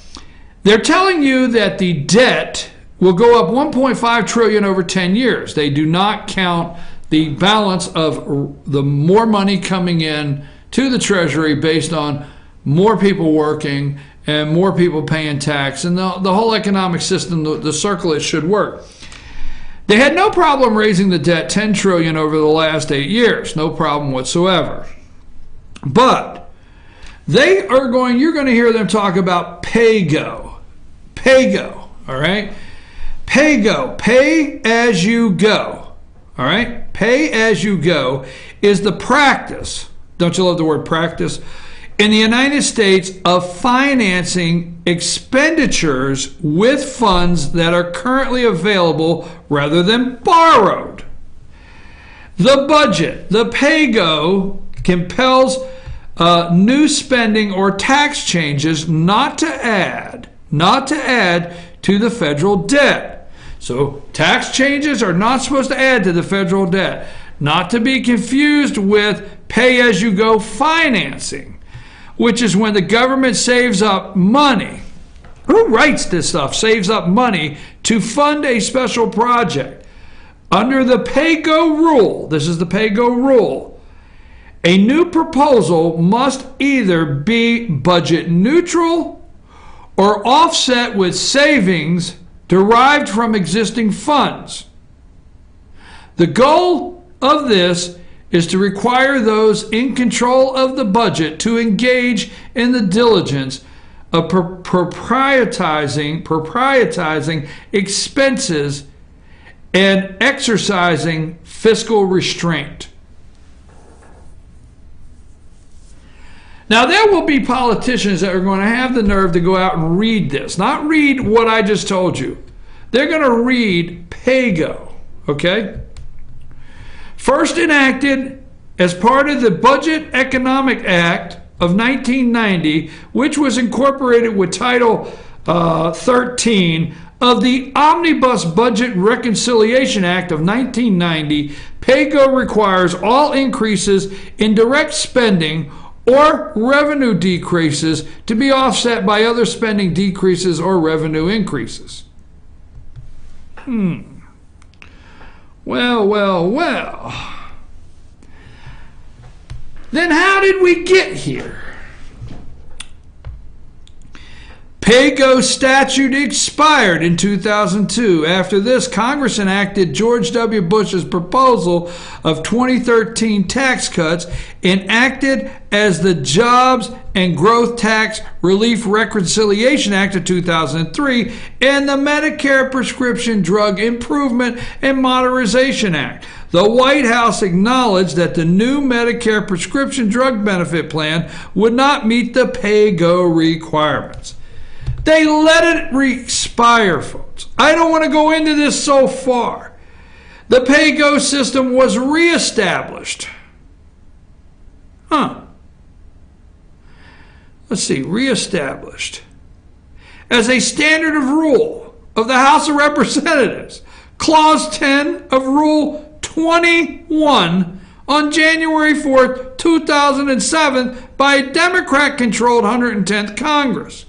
they're telling you that the debt will go up $1.5 trillion over 10 years. They do not count the balance of the more money coming in to the Treasury based on more people working and more people paying tax, and the whole economic system, the circle, it should work. They had no problem raising the debt $10 trillion over the last 8 years, no problem whatsoever. But you're going to hear them talk about pay-go. Pay-go, all right? Pay-go, pay as you go, all right? Pay as you go is the practice, don't you love the word practice, in the United States of financing expenditures with funds that are currently available rather than borrowed. The budget, the PAYGO, compels new spending or tax changes not to add to the federal debt. So tax changes are not supposed to add to the federal debt. Not to be confused with pay-as-you-go financing, which is when the government saves up money. Who writes this stuff? Saves up money to fund a special project. Under the PAYGO rule, this is the PAYGO rule, a new proposal must either be budget neutral or offset with savings derived from existing funds. The goal of this is to require those in control of the budget to engage in the diligence of proprietizing expenses and exercising fiscal restraint. Now, there will be politicians that are going to have the nerve to go out and read this. Not read what I just told you. They're going to read PAYGO, okay? First enacted as part of the Budget Economic Act of 1990, which was incorporated with Title 13 of the Omnibus Budget Reconciliation Act of 1990, PAYGO requires all increases in direct spending or revenue decreases to be offset by other spending decreases or revenue increases. Well. Then how did we get here? PAYGO statute expired in 2002. After this, Congress enacted George W. Bush's proposal of 2013 tax cuts, enacted as the Jobs and Growth Tax Relief Reconciliation Act of 2003 and the Medicare Prescription Drug Improvement and Modernization Act. The White House acknowledged that the new Medicare prescription drug benefit plan would not meet the PAYGO requirements. They let it expire, folks. I don't want to go into this so far. The PAYGO system was reestablished. Let's see, reestablished as a standard of rule of the House of Representatives. Clause 10 of Rule 21 on January 4th, 2007 by a Democrat-controlled 110th Congress.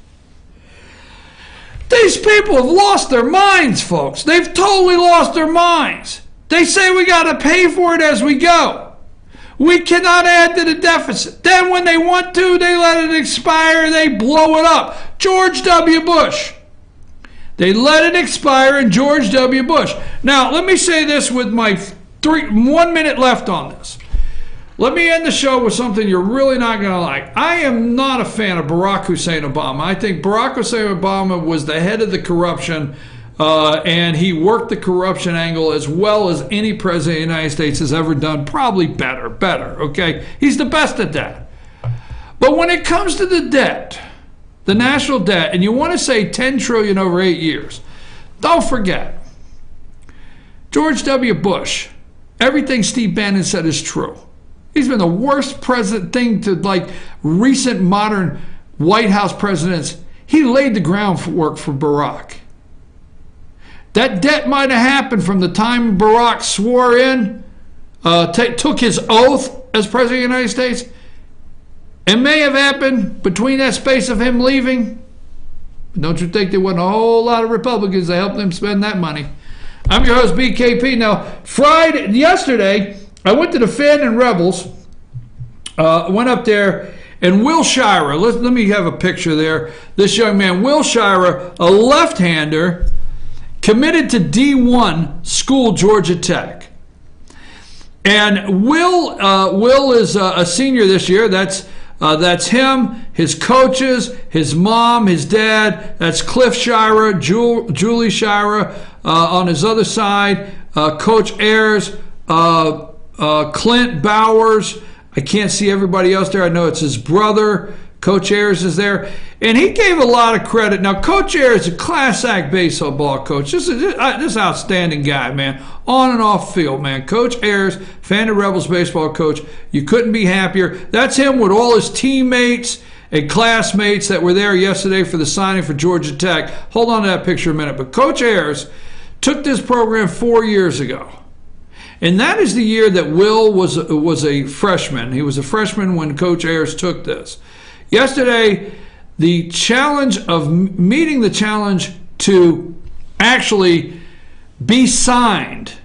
These people have lost their minds, folks. They've totally lost their minds. They say we got to pay for it as we go. We cannot add to the deficit. Then when they want to, they let it expire, they blow it up. George W. Bush. They let it expire in George W. Bush. Now, let me say this with my 1 minute left on this. Let me end the show with something you're really not going to like. I am not a fan of Barack Hussein Obama. I think Barack Hussein Obama was the head of the corruption, and he worked the corruption angle as well as any president of the United States has ever done. Probably better, okay? He's the best at that. But when it comes to the debt, the national debt, and you want to say $10 trillion over 8 years, don't forget, George W. Bush, everything Steve Bannon said is true. He's been the worst president thing to like recent modern White House presidents. He laid the groundwork for Barack. That debt might have happened from the time Barack swore in, took his oath as president of the United States. It may have happened between that space of him leaving. Don't you think there wasn't a whole lot of Republicans that helped him spend that money? I'm your host, BKP. Now, yesterday, I went to the Fannin Rebels, went up there, and Will Shira, let me have a picture there. This young man, Will Shira, a left-hander, committed to D1 school, Georgia Tech. And Will is a senior this year. That's him, his coaches, his mom, his dad. That's Cliff Shira, Julie Shira on his other side, Coach Ayers, Clint Bowers. I can't see everybody else there. I know it's his brother, Coach Ayers is there, and he gave a lot of credit. Now, Coach Ayers is a class-act baseball coach. This is an outstanding guy, man, on and off field, man. Coach Ayers, Fannin Rebels baseball coach, you couldn't be happier. That's him with all his teammates and classmates that were there yesterday for the signing for Georgia Tech. Hold on to that picture a minute. But Coach Ayers took this program 4 years ago. And that is the year that Will was a freshman. He was a freshman when Coach Ayers took this. Yesterday, the challenge of meeting the challenge to actually be signed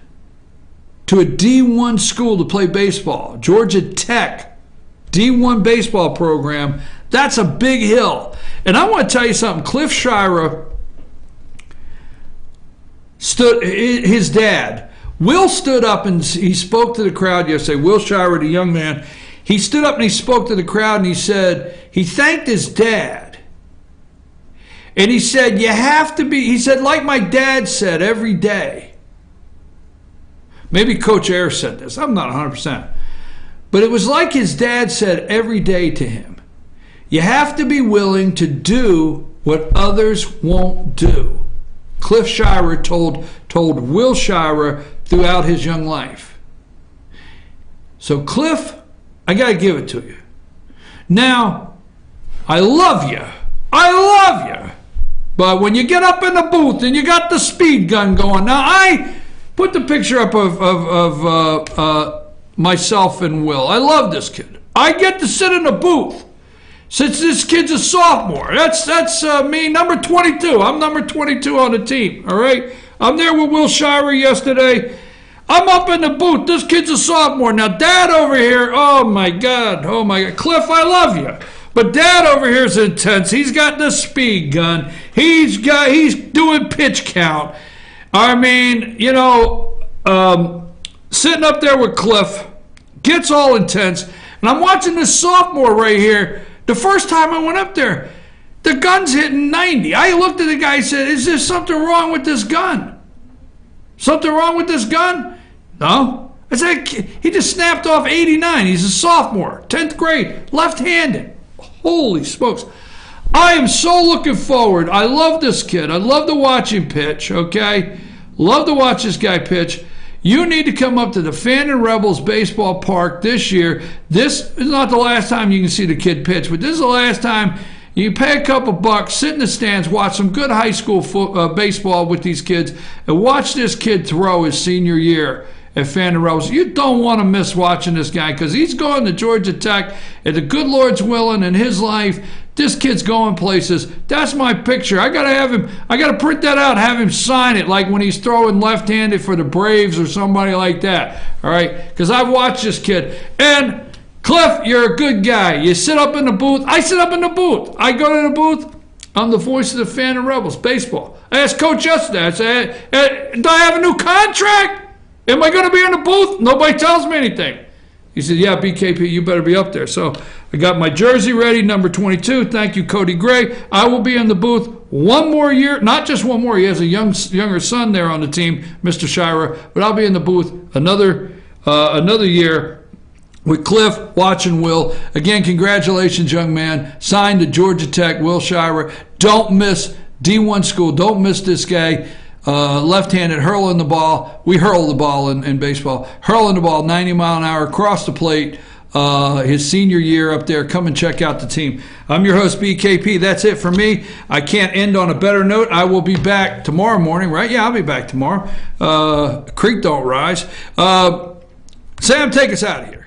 to a D1 school to play baseball, Georgia Tech, D1 baseball program, that's a big hill. And I want to tell you something. Cliff Shira his dad, Will stood up and he spoke to the crowd yesterday. Will Shira, the young man, he stood up and he spoke to the crowd and he said, he thanked his dad. And he said, you have to be, he said, like my dad said every day. Maybe Coach Ayers said this. I'm not 100%. But it was like his dad said every day to him. You have to be willing to do what others won't do. Cliff Shira told Will Shira throughout his young life. So Cliff, I got to give it to you. Now, I love you. I love you. But when you get up in the booth and you got the speed gun going. Now, I put the picture up of myself and Will. I love this kid. I get to sit in the booth since this kid's a sophomore. That's me, number 22. I'm number 22 on the team, all right? I'm there with Will Shira yesterday. I'm up in the booth. This kid's a sophomore. Now, Dad over here, oh, my God. Cliff, I love you. But Dad over here is intense. He's got the speed gun. He's doing pitch count. I mean, you know, sitting up there with Cliff, gets all intense. And I'm watching this sophomore right here. The first time I went up there, the gun's hitting 90. I looked at the guy and said, is there something wrong with this gun? Something wrong with this gun? No. I said, he just snapped off 89. He's a sophomore, 10th grade, left-handed. Holy smokes. I am so looking forward. I love this kid. I love to watch him pitch, okay? Love to watch this guy pitch. You need to come up to the Fannin Rebels baseball park this year. This is not the last time you can see the kid pitch, but this is the last time you pay a couple bucks, sit in the stands, watch some good high school baseball with these kids, and watch this kid throw his senior year at Fannin Rebels. You don't want to miss watching this guy because he's going to Georgia Tech, and the good Lord's willing in his life, this kid's going places. That's my picture. I got to print that out, have him sign it like when he's throwing left-handed for the Braves or somebody like that, all right? Because I've watched this kid. And Cliff, you're a good guy. You sit up in the booth. I sit up in the booth. I go to the booth. I'm the voice of the Fannin Rebels baseball. I asked Coach yesterday, I said, do I have a new contract? Am I going to be in the booth? Nobody tells me anything. He said, yeah, BKP, you better be up there. So I got my jersey ready, number 22. Thank you, Cody Gray. I will be in the booth one more year. Not just one more. He has a younger son there on the team, Mr. Shira. But I'll be in the booth another year with Cliff, watching Will. Again, congratulations, young man. Signed to Georgia Tech, Will Shira. Don't miss D1 school. Don't miss this guy. Left-handed, hurling the ball. We hurl the ball in baseball. Hurling the ball 90 mile an hour across the plate. His senior year up there. Come and check out the team. I'm your host, BKP. That's it for me. I can't end on a better note. I will be back tomorrow morning, right? Yeah, I'll be back tomorrow. Creek don't rise. Sam, take us out of here.